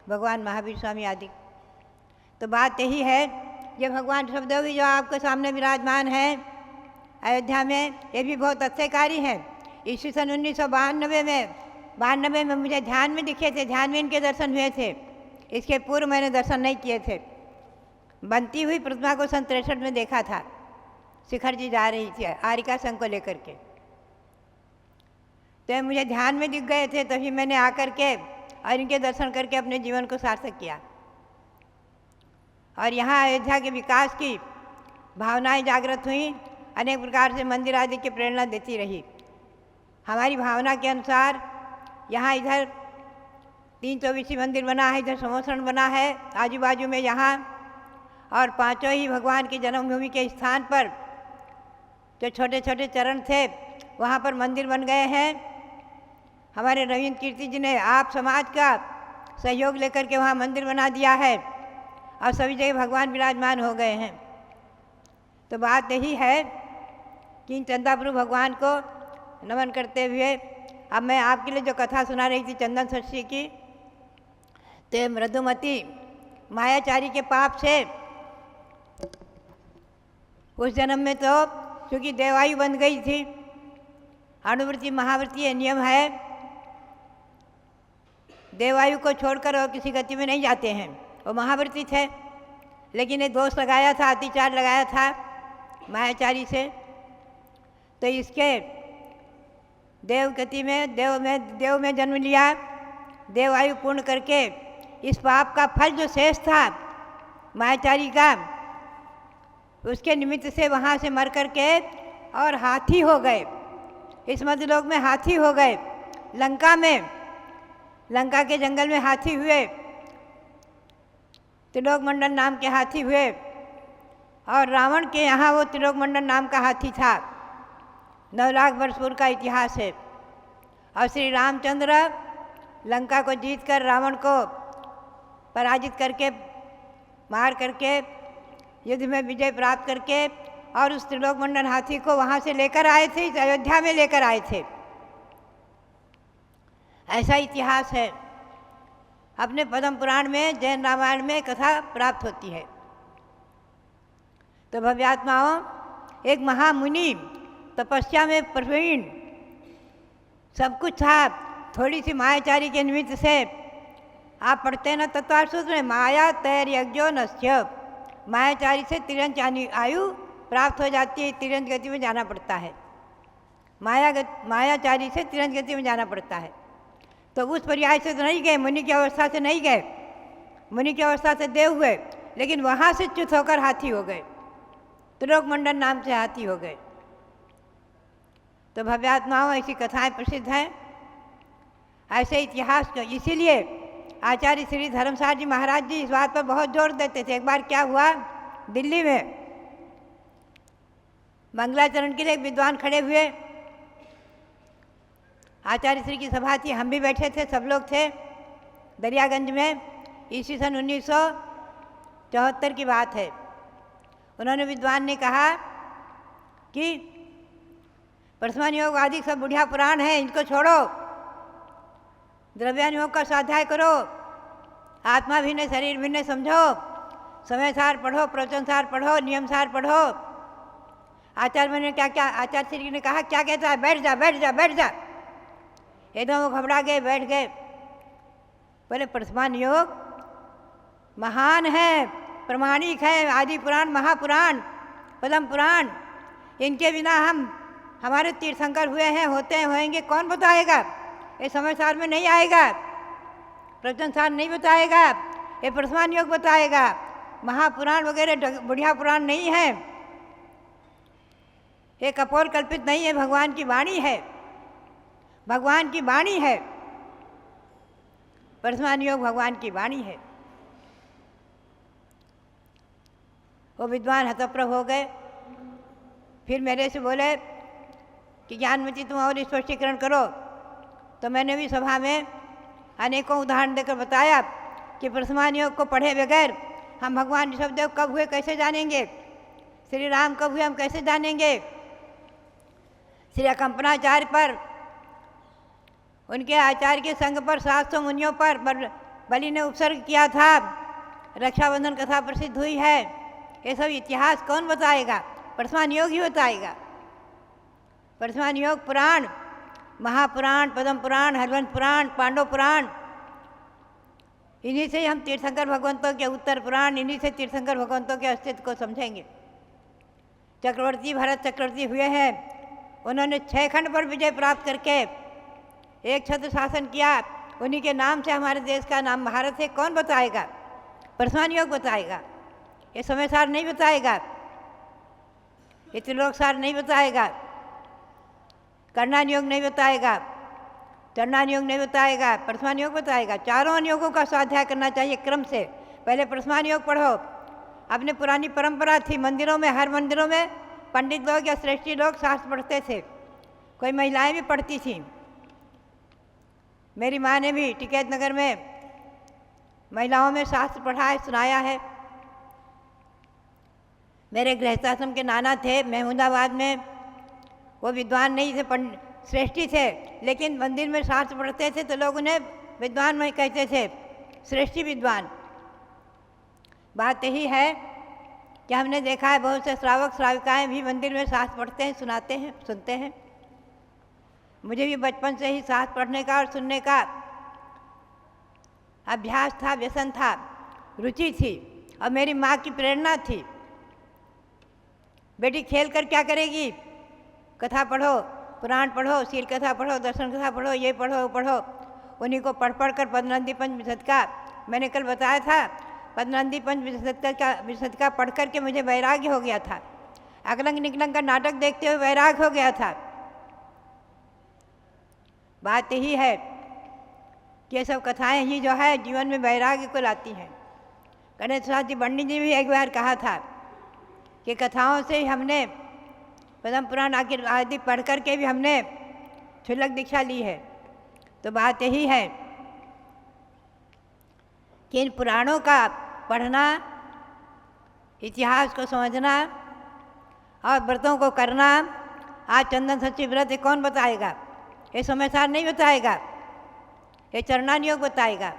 भगवान महावीर स्वामी आदि। तो बात यही है, ये भगवान ऋषभदेव जो आपके सामने विराजमान हैं अयोध्या में, ये भी बहुत अच्छे कार्य हैं। ईस्वी सन 1992 में मुझे ध्यान में दिखे थे, ध्यान में इनके दर्शन हुए थे। इसके पूर्व मैंने दर्शन नहीं किए थे। बनती हुई प्रतिमा को सन 63 में देखा था, शिखर जी जा रही थी आरिका संघ को लेकर के, तो मुझे ध्यान में दिख गए थे। तभी मैंने आकर के और इनके दर्शन करके अपने जीवन को सार्थक किया। और यहाँ अयोध्या के विकास की भावनाएं जागृत हुई, अनेक प्रकार से मंदिर आदि की प्रेरणा देती रही। हमारी भावना के अनुसार यहाँ इधर 324 मंदिर बना है, इधर समोसरण बना है आजू बाजू में यहाँ, और 5 ही भगवान की जन्मभूमि के स्थान पर जो छोटे छोटे चरण थे वहाँ पर मंदिर बन गए हैं। हमारे रविंद्र कीर्ति जी ने आप समाज का सहयोग लेकर के वहाँ मंदिर बना दिया है और सभी जगह भगवान विराजमान हो गए हैं। तो बात यही है कि इन चंदाप्रभु भगवान को नमन करते हुए अब मैं आपके लिए जो कथा सुना रही थी चंदन षष्ठी की, तो मृदुमती मायाचारी के पाप से उस जन्म में तो क्योंकि देवायु बन गई थी, अनुवृत्ति महावृत्ति ये नियम है, देवायु को छोड़कर और किसी गति में नहीं जाते हैं। वो महावृत्ति थे, लेकिन ये दोष लगाया था, अतिचार लगाया था, मायाचारी से, तो इसके देवगति में देव में जन्म लिया। देव आयु पूर्ण करके इस पाप का फल जो शेष था मायाचारी का, उसके निमित्त से वहाँ से मर करके और हाथी हो गए। इस मध्यलोक में हाथी हो गए। लंका में, लंका के जंगल में हाथी हुए, त्रिलोक मंडल नाम के हाथी हुए। और रावण के यहाँ वो त्रिलोक मंडल नाम का हाथी था। 9 लाख वर्ष पूर्व का इतिहास है। और श्री रामचंद्र लंका को जीतकर रावण को पराजित करके, मार करके, युद्ध में विजय प्राप्त करके और उस त्रिलोक मंडल हाथी को वहाँ से लेकर आए थे, इस अयोध्या में लेकर आए थे। ऐसा इतिहास है। अपने पद्म पुराण में, जैन रामायण में कथा प्राप्त होती है। तो भव्यात्माओं, एक महामुनि तपस्या में प्रवीण, सब कुछ था, थोड़ी सी मायाचारी के निमित्त से आप पढ़ते हैं ना तत्वार सूत्र में, माया तैर्यज्ञो नश्य, मायाचारी से तिरंत आयु प्राप्त हो जाती है, तिरंत गति में जाना पड़ता है। मायाचारी से तिरंत गति में जाना पड़ता है। तो उस पर्याय से तो नहीं गए, मुनि की अवस्था से नहीं गए, मुनि की अवस्था से देव हुए, लेकिन वहाँ से च्युत होकर हाथी हो गए, त्रिलोक मंडल नाम से हाथी हो गए। तो भव्यात्माओं, ऐसी कथाएं प्रसिद्ध हैं, ऐसे इतिहास को। इसीलिए आचार्य श्री धर्मसार जी महाराज जी इस बात पर बहुत जोर देते थे। एक बार क्या हुआ, दिल्ली में मंगलाचरण के लिए एक विद्वान खड़े हुए, आचार्य श्री की सभा थी, हम भी बैठे थे, सब लोग थे, दरियागंज में, ईस्वी सन 1974 की बात है। उन्होंने, विद्वान ने कहा कि प्रथमानुयोग आदि सब बुढ़िया पुराण है, इनको छोड़ो, द्रव्यानुयोग का स्वाध्याय करो, आत्मा भिन्न शरीर भिन्न समझो, समय सार पढ़ो, प्रवचन सार पढ़ो, नियम सार पढ़ो। आचार्य ने क्या आचार्य श्री ने कहा, क्या कहता है, बैठ जा बैठ जा बैठ जा। एकदम वो घबरा गए, बैठ गए। बोले प्रथमानुयोग महान है, प्रमाणिक है, आदि पुराण, महापुराण, पद्म पुराण, इनके बिना हमारे तीर्थंकर हुए हैं, होते हैं, होएंगे, कौन बताएगा? ये समय सार में नहीं आएगा, प्रवचन सार नहीं बताएगा, ये प्रथमानुयोग बताएगा, महापुराण वगैरह बुढ़िया पुराण नहीं है, ये कपोल कल्पित नहीं है, भगवान की वाणी है, भगवान की वाणी है, प्रथमानुयोग भगवान की वाणी है। वो विद्वान हतप्रभ हो गए। फिर मेरे से बोले कि ज्ञानमती तुम और स्पष्टीकरण करो। तो मैंने भी सभा में अनेकों उदाहरण देकर बताया कि प्रथमानुयोग को पढ़े बगैर हम भगवान ऋषभदेव कब हुए कैसे जानेंगे, श्री राम कब हुए हम कैसे जानेंगे। श्री अकंपनाचार्य पर, उनके आचार्य के संग पर 700 मुनियों पर बलि ने उपसर्ग किया था, रक्षाबंधन कथा प्रसिद्ध हुई है। ये सब इतिहास कौन बताएगा? प्रथमानुयोग ही बताएगा। प्रथमानुयोग पुराण, महापुराण, पद्म पुराण, हरिवंश पुराण, पांडव पुराण, इन्हीं से हम तीर्थंकर भगवंतों के, उत्तर पुराण, इन्हीं से तीर्थंकर भगवंतों के अस्तित्व को समझेंगे। चक्रवर्ती भरत चक्रवर्ती हुए हैं, उन्होंने 6 खंड पर विजय प्राप्त करके एक छत्र शासन किया, उन्हीं के नाम से हमारे देश का नाम भारत है। कौन बताएगा? प्रथमानुयोग बताएगा। ये समय सार नहीं बताएगा, ये त्रिलोक सार नहीं बताएगा, कर्णानुयोग नहीं बताएगा, चरणानुयोग नहीं बताएगा, प्रथमानुयोग बताएगा। चारों अनुयोगों का स्वाध्याय करना चाहिए क्रम से। पहले प्रथमानुयोग पढ़ो। अपने पुरानी परंपरा थी, मंदिरों में, हर मंदिरों में पंडित लोग या श्रेष्ठी लोग शास्त्र पढ़ते थे, कोई महिलाएं भी पढ़ती थीं। मेरी माँ ने भी टिकैत नगर में महिलाओं में शास्त्र पढ़ा है, सुनाया है। मेरे गृहस्थाश्रम के नाना थे महमूदाबाद में, वो विद्वान नहीं थे, श्रेष्ठी थे, लेकिन मंदिर में शास्त्र पढ़ते थे तो लोग उन्हें विद्वान में कहते थे, श्रेष्ठी विद्वान। बात यही है कि हमने देखा है बहुत से श्रावक श्राविकाएं भी मंदिर में शास्त्र पढ़ते हैं, सुनाते हैं, सुनते हैं। मुझे भी बचपन से ही शास्त्र पढ़ने का और सुनने का अभ्यास था, व्यसन था, रुचि थी, और मेरी माँ की प्रेरणा थी। बेटी खेल कर क्या करेगी? कथा पढ़ो, पुराण पढ़ो, शील कथा पढ़ो, दर्शन कथा पढ़ो, ये पढ़ो वो पढ़ो। उन्हीं को पढ़ पढ़ कर पद्मनंदी पंचविंशति का मैंने कल बताया था, पद्मनंदी पंचविंशति का पढ़ कर के मुझे वैराग्य हो गया था। अकलंक निकलंक का नाटक देखते हुए वैराग्य हो गया था। बात यही है कि ये सब कथाएं ही जो है जीवन में वैराग्य को लाती हैं। गणेश प्रसाद जी पंडित जी भी एक बार कहा था कि कथाओं से ही हमने पद्म पुराण आदि पढ़ कर के भी हमने क्षुल्लक दीक्षा ली है। तो बात यही है कि इन पुराणों का पढ़ना, इतिहास को समझना और व्रतों को करना। आज चंदन षष्ठी व्रत कौन बताएगा? ये समयसार नहीं बताएगा, ये चरणानियोग बताएगा।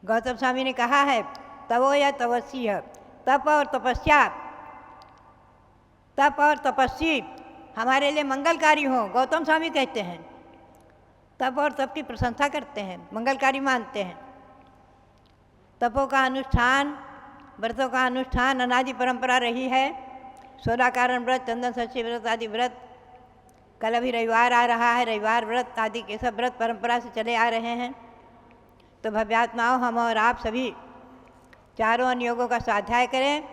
गौतम स्वामी ने कहा है तवो या तपस्वी है, तप और तपस्या, तप और तपस्वी हमारे लिए मंगलकारी हो, गौतम स्वामी कहते हैं। तप और तप की प्रशंसा करते हैं, मंगलकारी मानते हैं। तपों का अनुष्ठान, व्रतों का अनुष्ठान अनादि परंपरा रही है। 16 कारण व्रत, चंदन षष्ठी व्रत आदि व्रत, कल अभी रविवार आ रहा है, रविवार व्रत आदि के सब व्रत परंपरा से चले आ रहे हैं। तो भव्यात्माओं, हम और आप सभी चारों अनुयोगों का स्वाध्याय करें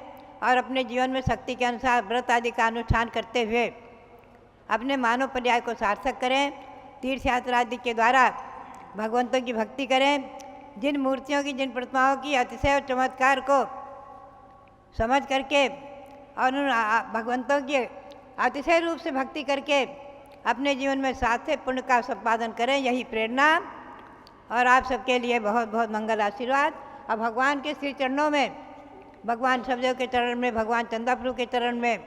और अपने जीवन में शक्ति के अनुसार व्रत आदि का अनुष्ठान करते हुए अपने मानव पर्याय को सार्थक करें। तीर्थ यात्रा आदि के द्वारा भगवंतों की भक्ति करें। जिन मूर्तियों की, जिन प्रतिमाओं की अतिशय और चमत्कार को समझ करके और उन भगवंतों की अतिशय रूप से भक्ति करके अपने जीवन में सार्थक पुण्य का संपादन करें, यही प्रेरणा। और आप सबके लिए बहुत बहुत मंगल आशीर्वाद। और भगवान के श्री चरणों में, भगवान शबदेव के चरण में, भगवान चंदाप्रभु के चरण में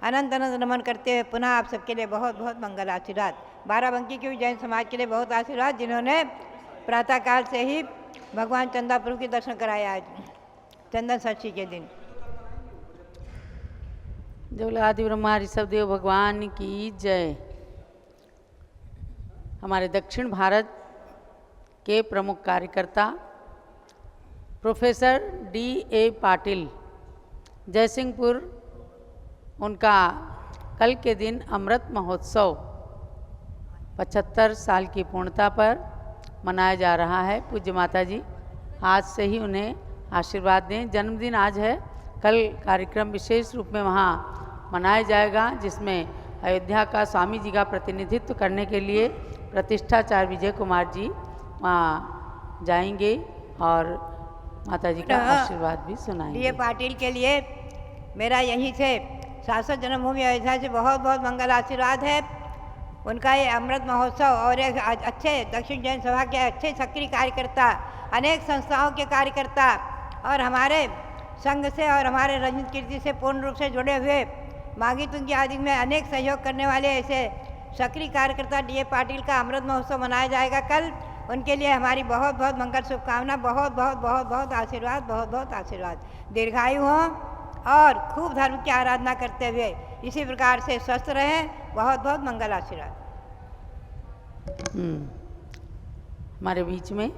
अनंत अनंत नमन करते हुए पुनः आप सबके लिए बहुत बहुत मंगल आशीर्वाद। बाराबंकी की जैन समाज के लिए बहुत आशीर्वाद, जिन्होंने प्रातःकाल से ही भगवान चंदाप्रभु के दर्शन कराया आज चंदन षष्ठी के दिन। जो आदि ब्रह्मा ऋषभदेव भगवान की जय। हमारे दक्षिण भारत के प्रमुख कार्यकर्ता प्रोफेसर D.A. पाटिल जयसिंहपुर, उनका कल के दिन अमृत महोत्सव 75 साल की पूर्णता पर मनाया जा रहा है। पूज्य माता जी आज से ही उन्हें आशीर्वाद दें। जन्मदिन आज है, कल कार्यक्रम विशेष रूप में वहाँ मनाया जाएगा, जिसमें अयोध्या का स्वामी जी का प्रतिनिधित्व करने के लिए प्रतिष्ठाचार्य विजय कुमार जी वहाँ जाएंगे और माता जी का आशीर्वाद भी सुनाएंगे। D.A. पाटिल के लिए मेरा यहीं से शाश्वत जन्मभूमि अयोध्या से बहुत बहुत मंगल आशीर्वाद है। उनका ये अमृत महोत्सव और एक अच्छे दक्षिण जैन सभा के अच्छे सक्रिय कार्यकर्ता, अनेक संस्थाओं के कार्यकर्ता और हमारे संघ से और हमारे रंजित कीर्ति से पूर्ण रूप से जुड़े हुए माघी तुंगी आदि में अनेक सहयोग करने वाले ऐसे सक्रिय कार्यकर्ता D.A. पाटिल का अमृत महोत्सव मनाया जाएगा कल। उनके लिए हमारी बहुत बहुत मंगल शुभकामना, बहुत बहुत बहुत बहुत आशीर्वाद, बहुत बहुत आशीर्वाद। दीर्घायु हों और खूब धर्म की आराधना करते हुए इसी प्रकार से स्वस्थ रहें। बहुत बहुत मंगल आशीर्वाद। हमारे बीच में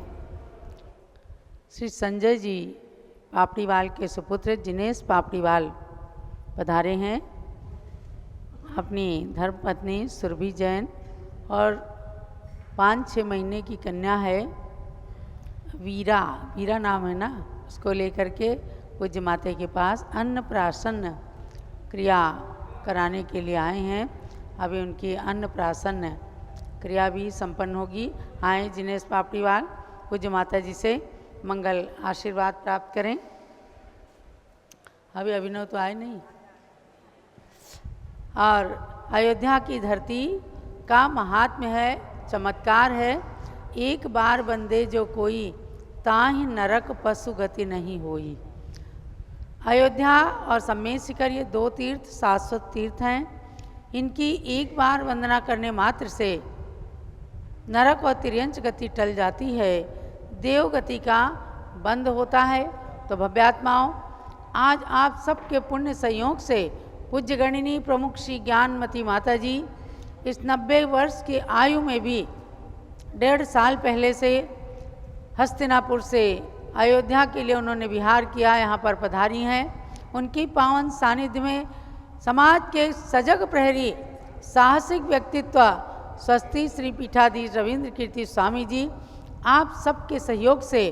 श्री संजय जी पापड़ीवाल के सुपुत्र जिनेश पापड़ीवाल पधारे हैं। अपनी धर्मपत्नी सुरभि जैन और 5-6 महीने की कन्या है वीरा नाम है ना, उसको लेकर के पूज्य माता के पास अन्नप्राशन क्रिया कराने के लिए आए हैं। अभी उनकी अन्नप्राशन क्रिया भी संपन्न होगी। आए जिनेश पापड़ीवाल, पूज्य माता जी से मंगल आशीर्वाद प्राप्त करें। अभी अभिनव तो आए नहीं। और अयोध्या की धरती का महात्म्य है, चमत्कार है। एक बार बंदे जो कोई, ताहि नरक पशु गति नहीं होई। अयोध्या और सम्मेद शिखर ये 2 तीर्थ शाश्वत तीर्थ हैं। इनकी एक बार वंदना करने मात्र से नरक और तिर्यंच गति टल जाती है, देव गति का बंद होता है। तो भव्यात्माओं, आज आप सबके पुण्य संयोग से पूज्य गणिनी प्रमुख श्री ज्ञानमती माता जी इस 90 वर्ष की आयु में भी 1.5 साल पहले से हस्तिनापुर से अयोध्या के लिए उन्होंने विहार किया, यहाँ पर पधारी हैं। उनकी पावन सानिध्य में समाज के सजग प्रहरी साहसिक व्यक्तित्व स्वस्ति श्री पीठाधीश रविंद्र कीर्ति स्वामी जी आप सबके सहयोग से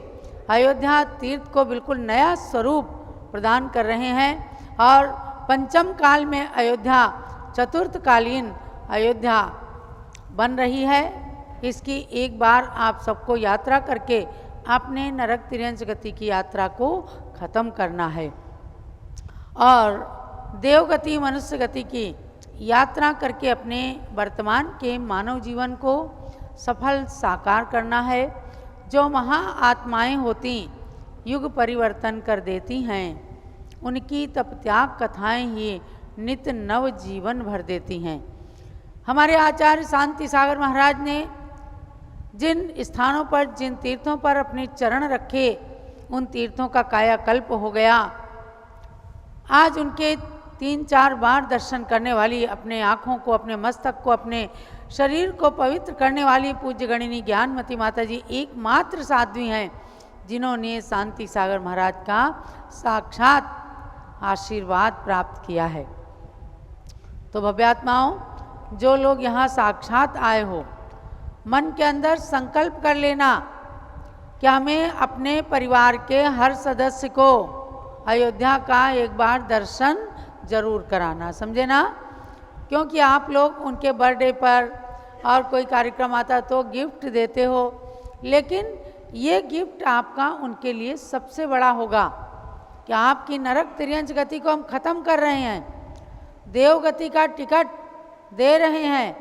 अयोध्या तीर्थ को बिल्कुल नया स्वरूप प्रदान कर रहे हैं और पंचम काल में अयोध्या चतुर्थकालीन अयोध्या बन रही है। इसकी एक बार आप सबको यात्रा करके अपने नरक तिर्यंच गति की यात्रा को ख़त्म करना है और देवगति मनुष्य गति की यात्रा करके अपने वर्तमान के मानव जीवन को सफल साकार करना है। जो महा आत्माएं होती युग परिवर्तन कर देती हैं, उनकी तपत्याग कथाएं ही नित्य नव जीवन भर देती हैं। हमारे आचार्य शांति सागर महाराज ने जिन स्थानों पर जिन तीर्थों पर अपने चरण रखे उन तीर्थों का कायाकल्प हो गया। आज उनके 3-4 बार दर्शन करने वाली अपने आँखों को, अपने मस्तक को, अपने शरीर को पवित्र करने वाली पूज्य गणिनी ज्ञानमती माता जी एकमात्र साध्वी हैं जिन्होंने शांति सागर महाराज का साक्षात आशीर्वाद प्राप्त किया है। तो भव्यात्माओं, जो लोग यहाँ साक्षात आए हो, मन के अंदर संकल्प कर लेना कि हमें अपने परिवार के हर सदस्य को अयोध्या का एक बार दर्शन जरूर कराना, समझे ना। क्योंकि आप लोग उनके बर्थडे पर और कोई कार्यक्रम आता तो गिफ्ट देते हो, लेकिन ये गिफ्ट आपका उनके लिए सबसे बड़ा होगा कि आपकी नरक तिर्यंच गति को हम ख़त्म कर रहे हैं, देव गति का टिकट दे रहे हैं।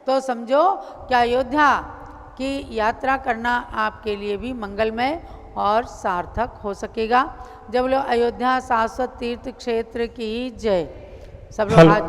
तो समझो कि अयोध्या की यात्रा करना आपके लिए भी मंगलमय और सार्थक हो सकेगा। जब लोग अयोध्या शाश्वत तीर्थ क्षेत्र की जय। सब लोग आज